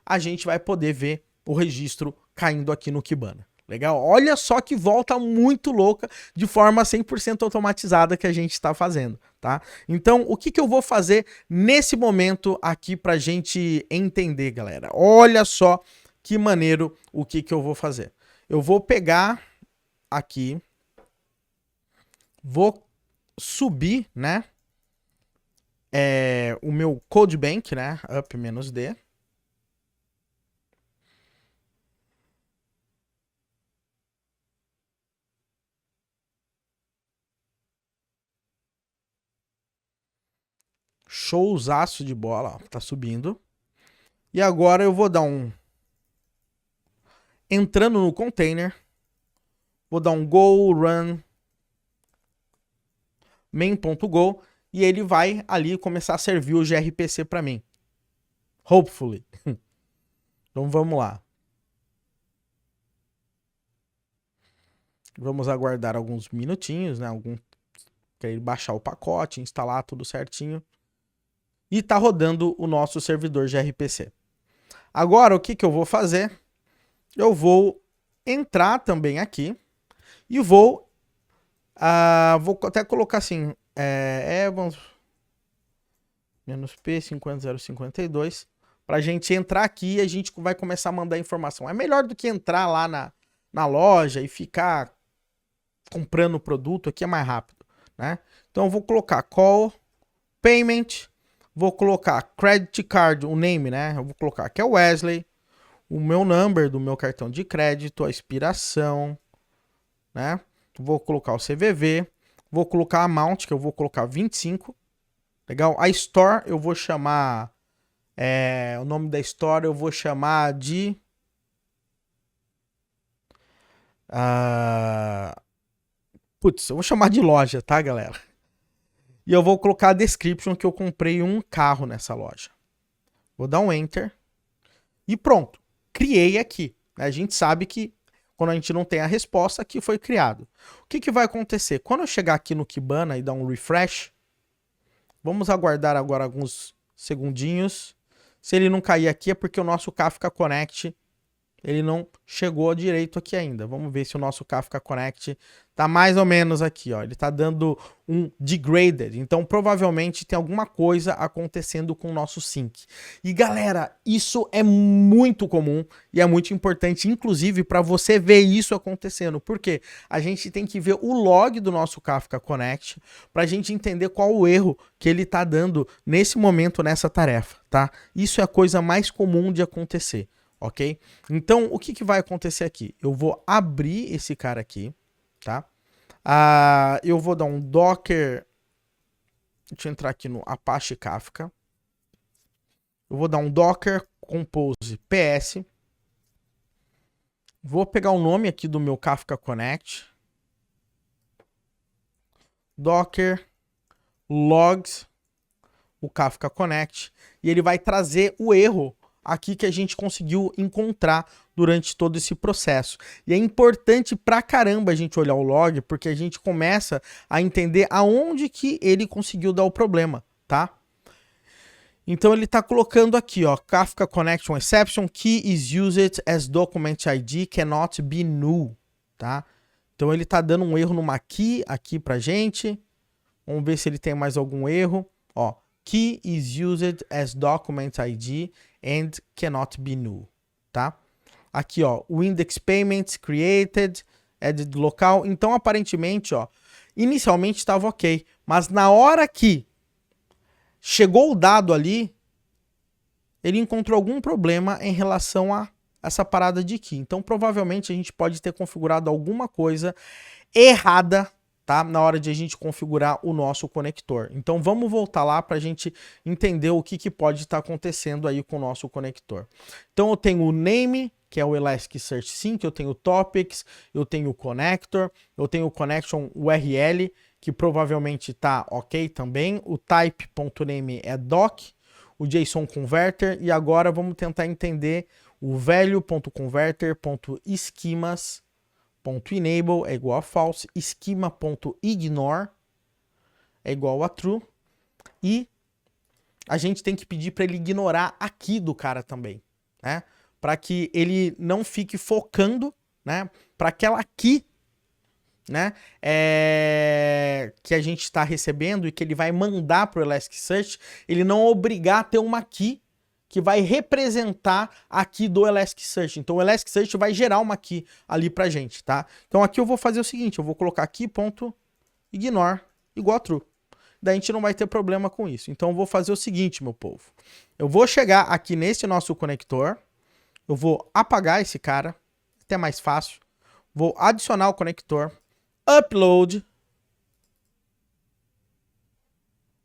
A gente vai poder ver o registro caindo aqui no Kibana. Legal? Olha só que volta muito louca de forma 100% automatizada que a gente está fazendo, tá? Então, o que que eu vou fazer nesse momento aqui pra gente entender, galera? Olha só que maneiro o que que eu vou fazer. Eu vou pegar aqui, vou subir, né? O meu CodeBank, né? Up-D. Showzaço de bola, ó, tá subindo. E agora eu vou dar um... Entrando no container, vou dar um go run main.go e ele vai ali começar a servir o gRPC para mim. Hopefully. Então vamos lá. Vamos aguardar alguns minutinhos, né? Para ele baixar o pacote, instalar tudo certinho. E tá rodando o nosso servidor gRPC. Agora, o que que eu vou fazer? Eu vou entrar também aqui e vou até colocar assim, vamos, -P50052, pra gente entrar aqui e a gente vai começar a mandar informação. É melhor do que entrar lá na loja e ficar comprando o produto, aqui é mais rápido, né? Então eu vou colocar call payment, vou colocar credit card, o name, né? Eu vou colocar que é Wesley, o meu number do meu cartão de crédito, a expiração, né? Vou colocar o CVV, vou colocar a amount, que eu vou colocar 25, legal? A store eu vou chamar, o nome da store eu vou chamar de... eu vou chamar de loja, tá, galera? E eu vou colocar a description que eu comprei um carro nessa loja. Vou dar um enter. E pronto. Criei aqui. A gente sabe que quando a gente não tem a resposta, aqui foi criado. O que que vai acontecer? Quando eu chegar aqui no Kibana e dar um refresh, vamos aguardar agora alguns segundinhos. Se ele não cair aqui é porque o nosso Kafka Connect, ele não chegou direito aqui ainda. Vamos ver se o nosso Kafka Connect tá mais ou menos aqui, ó. Ele tá dando um degraded. Então, provavelmente tem alguma coisa acontecendo com o nosso sync. E, galera, isso é muito comum e é muito importante, inclusive, para você ver isso acontecendo. Por quê? A gente tem que ver o log do nosso Kafka Connect para a gente entender qual o erro que ele tá dando nesse momento, nessa tarefa, tá? Isso é a coisa mais comum de acontecer. Ok? Então, o que que vai acontecer aqui? Eu vou abrir esse cara aqui, tá? Eu vou dar um docker... Deixa eu entrar aqui no Apache Kafka. Eu vou dar um docker compose ps. Vou pegar o nome aqui do meu Kafka Connect. Docker logs o Kafka Connect. E ele vai trazer o erro aqui que a gente conseguiu encontrar durante todo esse processo. E é importante pra caramba a gente olhar o log, porque a gente começa a entender aonde que ele conseguiu dar o problema, tá? Então ele tá colocando aqui, ó, Kafka Connection Exception, key is used as document ID cannot be null, tá? Então ele tá dando um erro numa key aqui pra gente. Vamos ver se ele tem mais algum erro, ó. Key is used as document ID and cannot be null, tá? Aqui, ó, o index payments created, added local. Então, aparentemente, ó, inicialmente estava ok, mas na hora que chegou o dado ali, ele encontrou algum problema em relação a essa parada de key. Então, provavelmente, a gente pode ter configurado alguma coisa errada, tá? Na hora de a gente configurar o nosso conector. Então vamos voltar lá para a gente entender o que pode estar acontecendo aí com o nosso conector. Então eu tenho o name, que é o Elasticsearch Sync, eu tenho o Topics, eu tenho o Connector, eu tenho o Connection URL, que provavelmente tá ok também, o type.name é doc, o JSON Converter, e agora vamos tentar entender o value.converter.schemas.enable é igual a false, schema.ignore é igual a true, e a gente tem que pedir para ele ignorar a key do cara também, né? Para que ele não fique focando, né? Para aquela key, né? Que a gente está recebendo e que ele vai mandar para o Elasticsearch, ele não obrigar a ter uma key que vai representar a key do Elasticsearch. Então o Elasticsearch vai gerar uma key ali pra gente, tá? Então aqui eu vou fazer o seguinte, eu vou colocar key.ignore igual a true. Daí a gente não vai ter problema com isso. Então eu vou fazer o seguinte, meu povo. Eu vou chegar aqui nesse nosso conector, eu vou apagar esse cara, até mais fácil. Vou adicionar o conector, upload,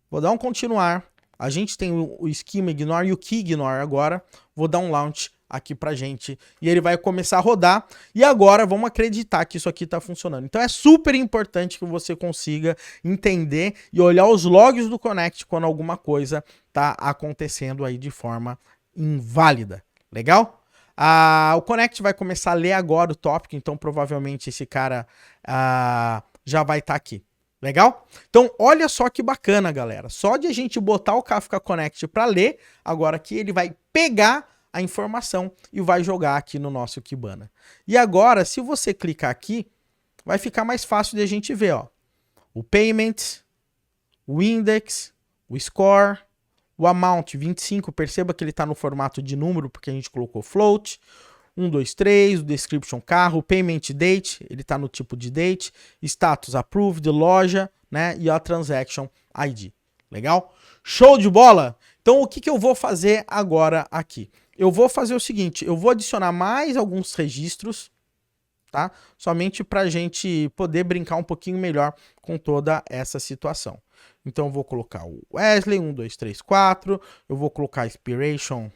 vou dar um continuar. A gente tem o schema ignore e o key ignore agora. Vou dar um launch aqui pra gente e ele vai começar a rodar. E agora vamos acreditar que isso aqui tá funcionando. Então é super importante que você consiga entender e olhar os logs do Connect quando alguma coisa tá acontecendo aí de forma inválida. Legal? O Connect vai começar a ler agora o tópico, então provavelmente esse cara já vai estar aqui. Legal? Então, olha só que bacana, galera. Só de a gente botar o Kafka Connect para ler, agora aqui ele vai pegar a informação e vai jogar aqui no nosso Kibana. E agora, se você clicar aqui, vai ficar mais fácil de a gente ver, ó. O payment, o index, o score, o amount 25, perceba que ele está no formato de número, porque a gente colocou float. 1, 2, 3, o description carro, payment date, ele está no tipo de date, status approved, loja, né, e a transaction ID. Legal? Show de bola? Então o que eu vou fazer agora aqui? Eu vou fazer o seguinte, eu vou adicionar mais alguns registros, tá? Somente para a gente poder brincar um pouquinho melhor com toda essa situação. Então eu vou colocar o Wesley, 1, 2, 3, 4, eu vou colocar expiration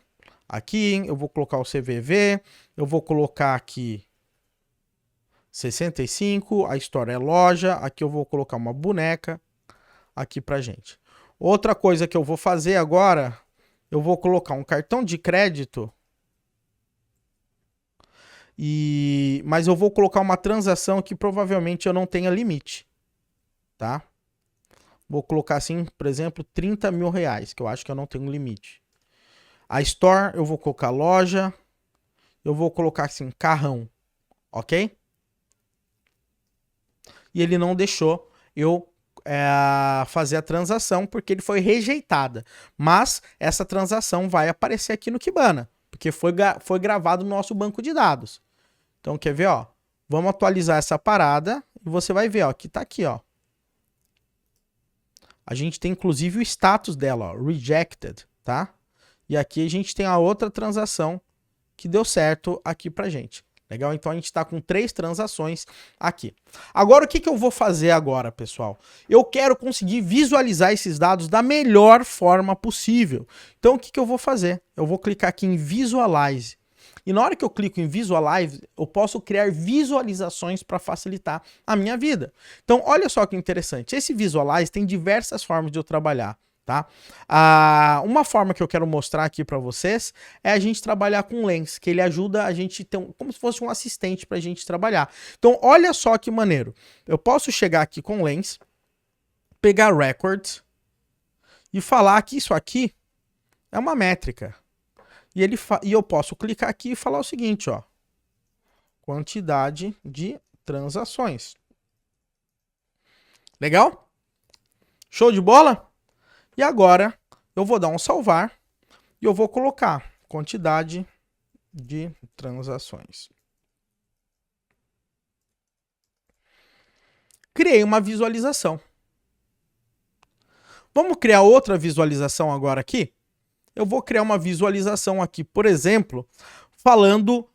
aqui, eu vou colocar o CVV, eu vou colocar aqui 65, a história é loja, aqui eu vou colocar uma boneca aqui pra gente. Outra coisa que eu vou fazer agora, eu vou colocar um cartão de crédito, mas eu vou colocar uma transação que provavelmente eu não tenha limite, tá? Vou colocar assim, por exemplo, 30 mil reais, que eu acho que eu não tenho limite. A store, eu vou colocar loja, eu vou colocar assim, carrão, ok? E ele não deixou eu fazer a transação porque ele foi rejeitada. Mas essa transação vai aparecer aqui no Kibana, porque foi gravado no nosso banco de dados. Então, quer ver, ó? Vamos atualizar essa parada e você vai ver, ó, que tá aqui, ó. A gente tem inclusive o status dela, ó, rejected, tá? E aqui a gente tem a outra transação que deu certo aqui pra gente. Legal? Então a gente está com 3 transações aqui. Agora o que eu vou fazer agora, pessoal? Eu quero conseguir visualizar esses dados da melhor forma possível. Então o que eu vou fazer? Eu vou clicar aqui em Visualize. E na hora que eu clico em Visualize, eu posso criar visualizações para facilitar a minha vida. Então olha só que interessante. Esse Visualize tem diversas formas de eu trabalhar. Tá? Uma forma que eu quero mostrar aqui para vocês é a gente trabalhar com Lens, que ele ajuda a gente ter como se fosse um assistente para a gente trabalhar. Então, olha só que maneiro. Eu posso chegar aqui com Lens, pegar Records e falar que isso aqui é uma métrica. E eu posso clicar aqui e falar o seguinte, ó, quantidade de transações. Legal? Show de bola? E agora eu vou dar um salvar e eu vou colocar quantidade de transações. Criei uma visualização. Vamos criar outra visualização agora aqui? Eu vou criar uma visualização aqui, por exemplo, falando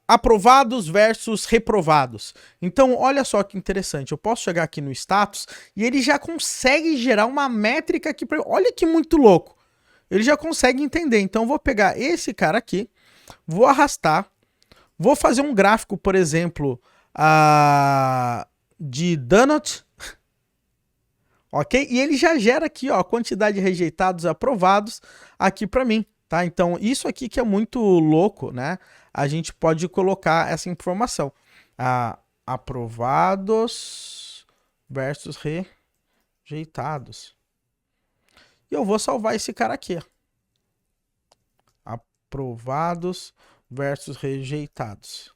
aprovados versus reprovados. Então, olha só que interessante. Eu posso chegar aqui no status e ele já consegue gerar uma métrica aqui. Olha que muito louco. Ele já consegue entender. Então, eu vou pegar esse cara aqui vou arrastar, vou fazer um gráfico, por exemplo, de donut, ok? E ele já gera aqui, ó, a quantidade de rejeitados e aprovados aqui para mim, tá? Então, isso aqui que é muito louco, né? A gente pode colocar essa informação. Aprovados versus rejeitados. E eu vou salvar esse cara aqui, ó. Aprovados versus rejeitados.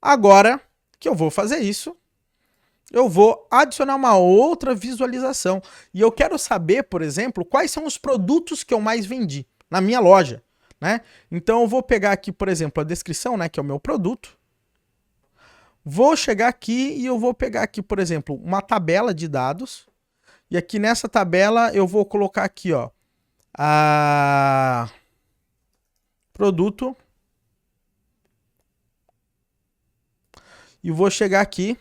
Agora que eu vou fazer isso, eu vou adicionar uma outra visualização. E eu quero saber, por exemplo, quais são os produtos que eu mais vendi na minha loja, né? Então eu vou pegar aqui, por exemplo, a descrição, né, que é o meu produto. Vou chegar aqui e eu vou pegar aqui, por exemplo, uma tabela de dados. E aqui nessa tabela eu vou colocar aqui, ó, produto. E vou chegar aqui,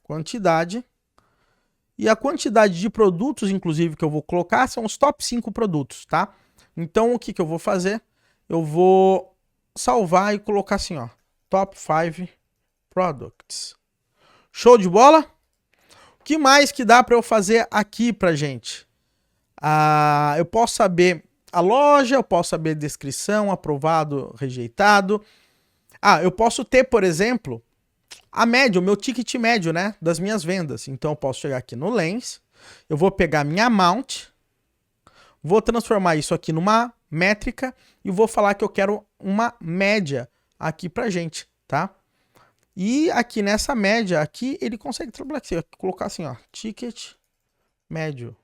quantidade. E a quantidade de produtos, inclusive, que eu vou colocar são os top 5 produtos, tá? Então, o que eu vou fazer? Eu vou salvar e colocar assim, ó, top 5 products. Show de bola? O que mais que dá para eu fazer aqui pra gente? Eu posso saber a loja, eu posso saber descrição, aprovado, rejeitado. Eu posso ter, por exemplo, a média, o meu ticket médio, né, das minhas vendas. Então eu posso chegar aqui no Lens, eu vou pegar minha amount, vou transformar isso aqui numa métrica e vou falar que eu quero uma média aqui pra gente, tá? E aqui nessa média aqui, ele consegue colocar assim, ó, ticket médio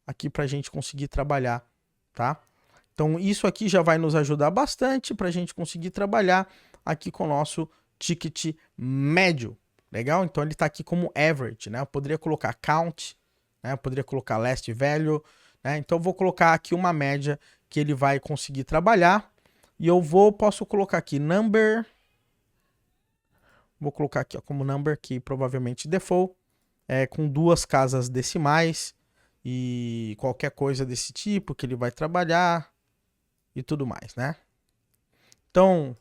aqui pra gente conseguir trabalhar, tá? Então isso aqui já vai nos ajudar bastante pra gente conseguir trabalhar aqui com o nosso ticket médio, legal? Então ele tá aqui como average, né? Eu poderia colocar count, né? Eu poderia colocar last value, né? Então eu vou colocar aqui uma média que ele vai conseguir trabalhar e eu posso colocar aqui number, vou colocar aqui ó, como number, que provavelmente default, com 2 casas decimais e qualquer coisa desse tipo que ele vai trabalhar e tudo mais, né? Então,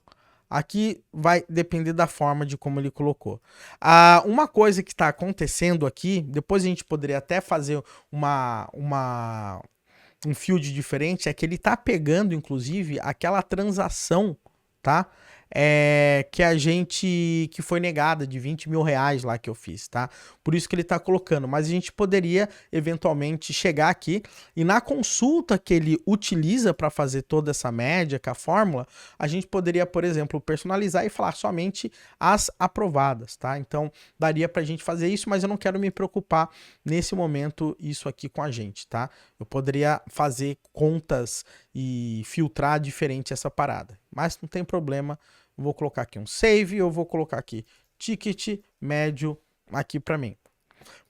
aqui vai depender da forma de como ele colocou. Uma coisa que está acontecendo aqui, depois a gente poderia até fazer um field diferente, é que ele está pegando, inclusive, aquela transação, tá? Que foi negada de 20 mil reais lá que eu fiz, tá? Por isso que ele tá colocando, mas a gente poderia eventualmente chegar aqui e na consulta que ele utiliza para fazer toda essa média com a fórmula, a gente poderia, por exemplo, personalizar e falar somente as aprovadas, tá? Então daria pra gente fazer isso, mas eu não quero me preocupar nesse momento isso aqui com a gente, tá? Eu poderia fazer contas e filtrar diferente essa parada, mas não tem problema. Eu vou colocar aqui um save, eu vou colocar aqui ticket médio aqui para mim.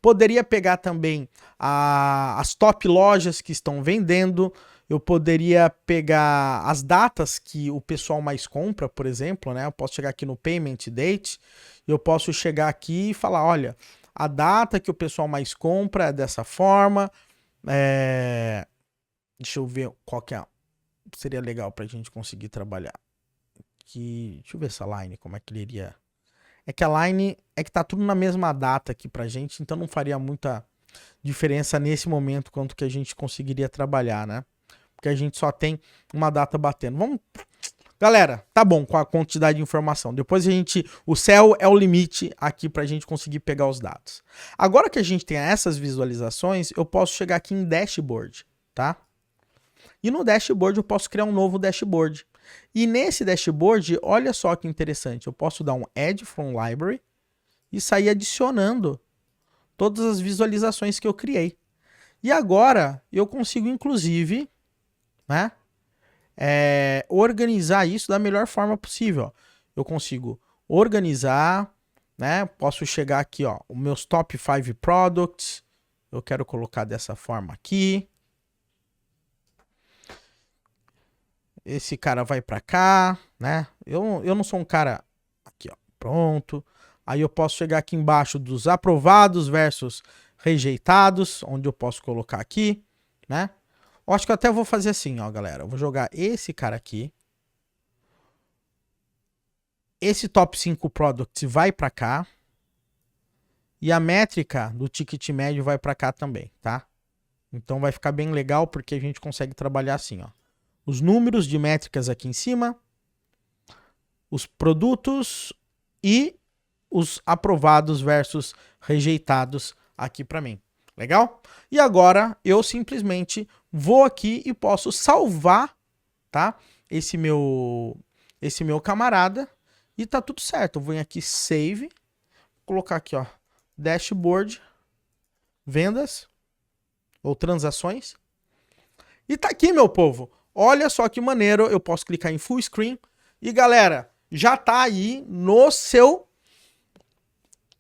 Poderia pegar também as top lojas que estão vendendo, eu poderia pegar as datas que o pessoal mais compra, por exemplo, né? Eu posso chegar aqui no payment date, eu posso chegar aqui e falar, olha, a data que o pessoal mais compra é dessa forma, deixa eu ver qual que seria legal para a gente conseguir trabalhar. Deixa eu ver essa line, como é que ele iria... É que a line é que tá tudo na mesma data aqui pra gente, então não faria muita diferença nesse momento quanto que a gente conseguiria trabalhar, né? Porque a gente só tem uma data batendo. Galera, tá bom com a quantidade de informação. Depois o céu é o limite aqui pra gente conseguir pegar os dados. Agora que a gente tem essas visualizações, eu posso chegar aqui em dashboard, tá? E no dashboard eu posso criar um novo dashboard. E nesse dashboard, olha só que interessante, eu posso dar um add from library e sair adicionando todas as visualizações que eu criei. E agora eu consigo, inclusive, né, organizar isso da melhor forma possível. Eu consigo organizar, né, posso chegar aqui, ó, os meus top 5 products, eu quero colocar dessa forma aqui. Esse cara vai para cá, né? Eu não sou um cara... Aqui, ó. Pronto. Aí eu posso chegar aqui embaixo dos aprovados versus rejeitados, onde eu posso colocar aqui, né? Eu acho que eu até vou fazer assim, ó, galera. Eu vou jogar esse cara aqui. Esse top 5 products vai pra cá. E a métrica do ticket médio vai pra cá também, tá? Então vai ficar bem legal porque a gente consegue trabalhar assim, ó. Os números de métricas aqui em cima. Os produtos e os aprovados versus rejeitados aqui pra mim. Legal? E agora eu simplesmente vou aqui e posso salvar, tá? Esse meu camarada e tá tudo certo. Eu vou aqui save, vou colocar aqui, ó, dashboard, vendas ou transações. E tá aqui, meu povo. Olha só que maneiro, eu posso clicar em full screen e galera, já tá aí no seu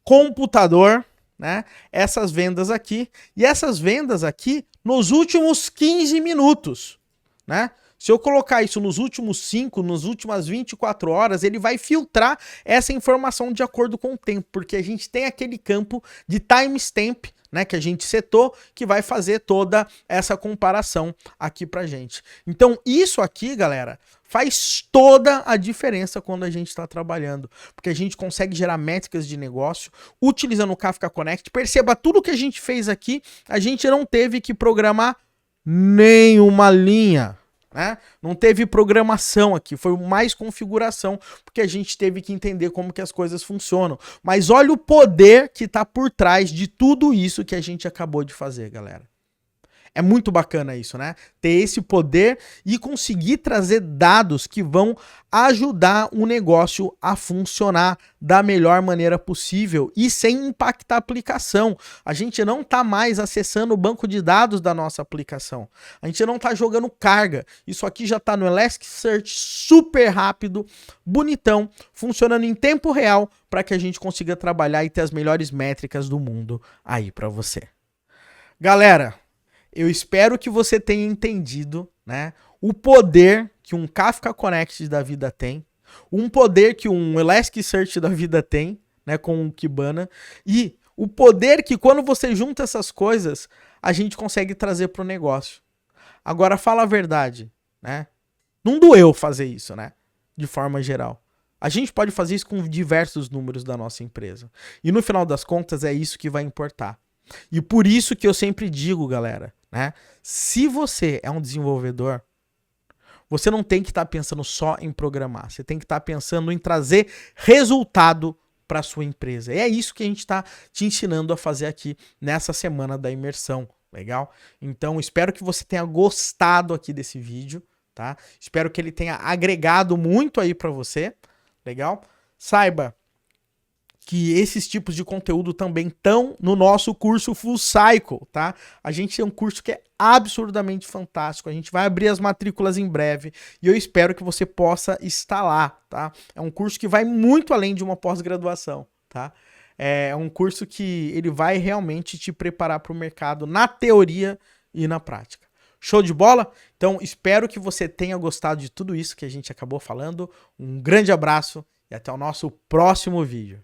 computador, né? Essas vendas aqui. E essas vendas aqui nos últimos 15 minutos, né? Se eu colocar isso nos últimos 5, nas últimas 24 horas, ele vai filtrar essa informação de acordo com o tempo, porque a gente tem aquele campo de timestamp, né, que a gente setou, que vai fazer toda essa comparação aqui pra gente. Então, isso aqui, galera, faz toda a diferença quando a gente está trabalhando, porque a gente consegue gerar métricas de negócio utilizando o Kafka Connect. Perceba, tudo que a gente fez aqui, a gente não teve que programar nenhuma linha, né? Não teve programação aqui, foi mais configuração, porque a gente teve que entender como que as coisas funcionam. Mas olha o poder que está por trás de tudo isso que a gente acabou de fazer, galera. É muito bacana isso, né? Ter esse poder e conseguir trazer dados que vão ajudar o negócio a funcionar da melhor maneira possível e sem impactar a aplicação. A gente não está mais acessando o banco de dados da nossa aplicação. A gente não está jogando carga. Isso aqui já está no Elasticsearch, super rápido, bonitão, funcionando em tempo real para que a gente consiga trabalhar e ter as melhores métricas do mundo aí para você. Galera, eu espero que você tenha entendido, né, o poder que um Kafka Connect da vida tem, um poder que um Elasticsearch da vida tem, né, com o Kibana, e o poder que quando você junta essas coisas, a gente consegue trazer para o negócio. Agora, fala a verdade, né? Não doeu fazer isso, né? De forma geral. A gente pode fazer isso com diversos números da nossa empresa. E no final das contas, é isso que vai importar. E por isso que eu sempre digo, galera, né? Se você é um desenvolvedor, você não tem que estar pensando só em programar. Você tem que estar pensando em trazer resultado para a sua empresa. E é isso que a gente está te ensinando a fazer aqui nessa semana da imersão. Legal? Então, espero que você tenha gostado aqui desse vídeo, tá? Espero que ele tenha agregado muito aí para você. Legal? Saiba que esses tipos de conteúdo também estão no nosso curso Full Cycle, tá? A gente tem um curso que é absurdamente fantástico, a gente vai abrir as matrículas em breve e eu espero que você possa estar lá, tá? É um curso que vai muito além de uma pós-graduação, tá? É um curso que ele vai realmente te preparar para o mercado na teoria e na prática. Show de bola? Então espero que você tenha gostado de tudo isso que a gente acabou falando. Um grande abraço e até o nosso próximo vídeo.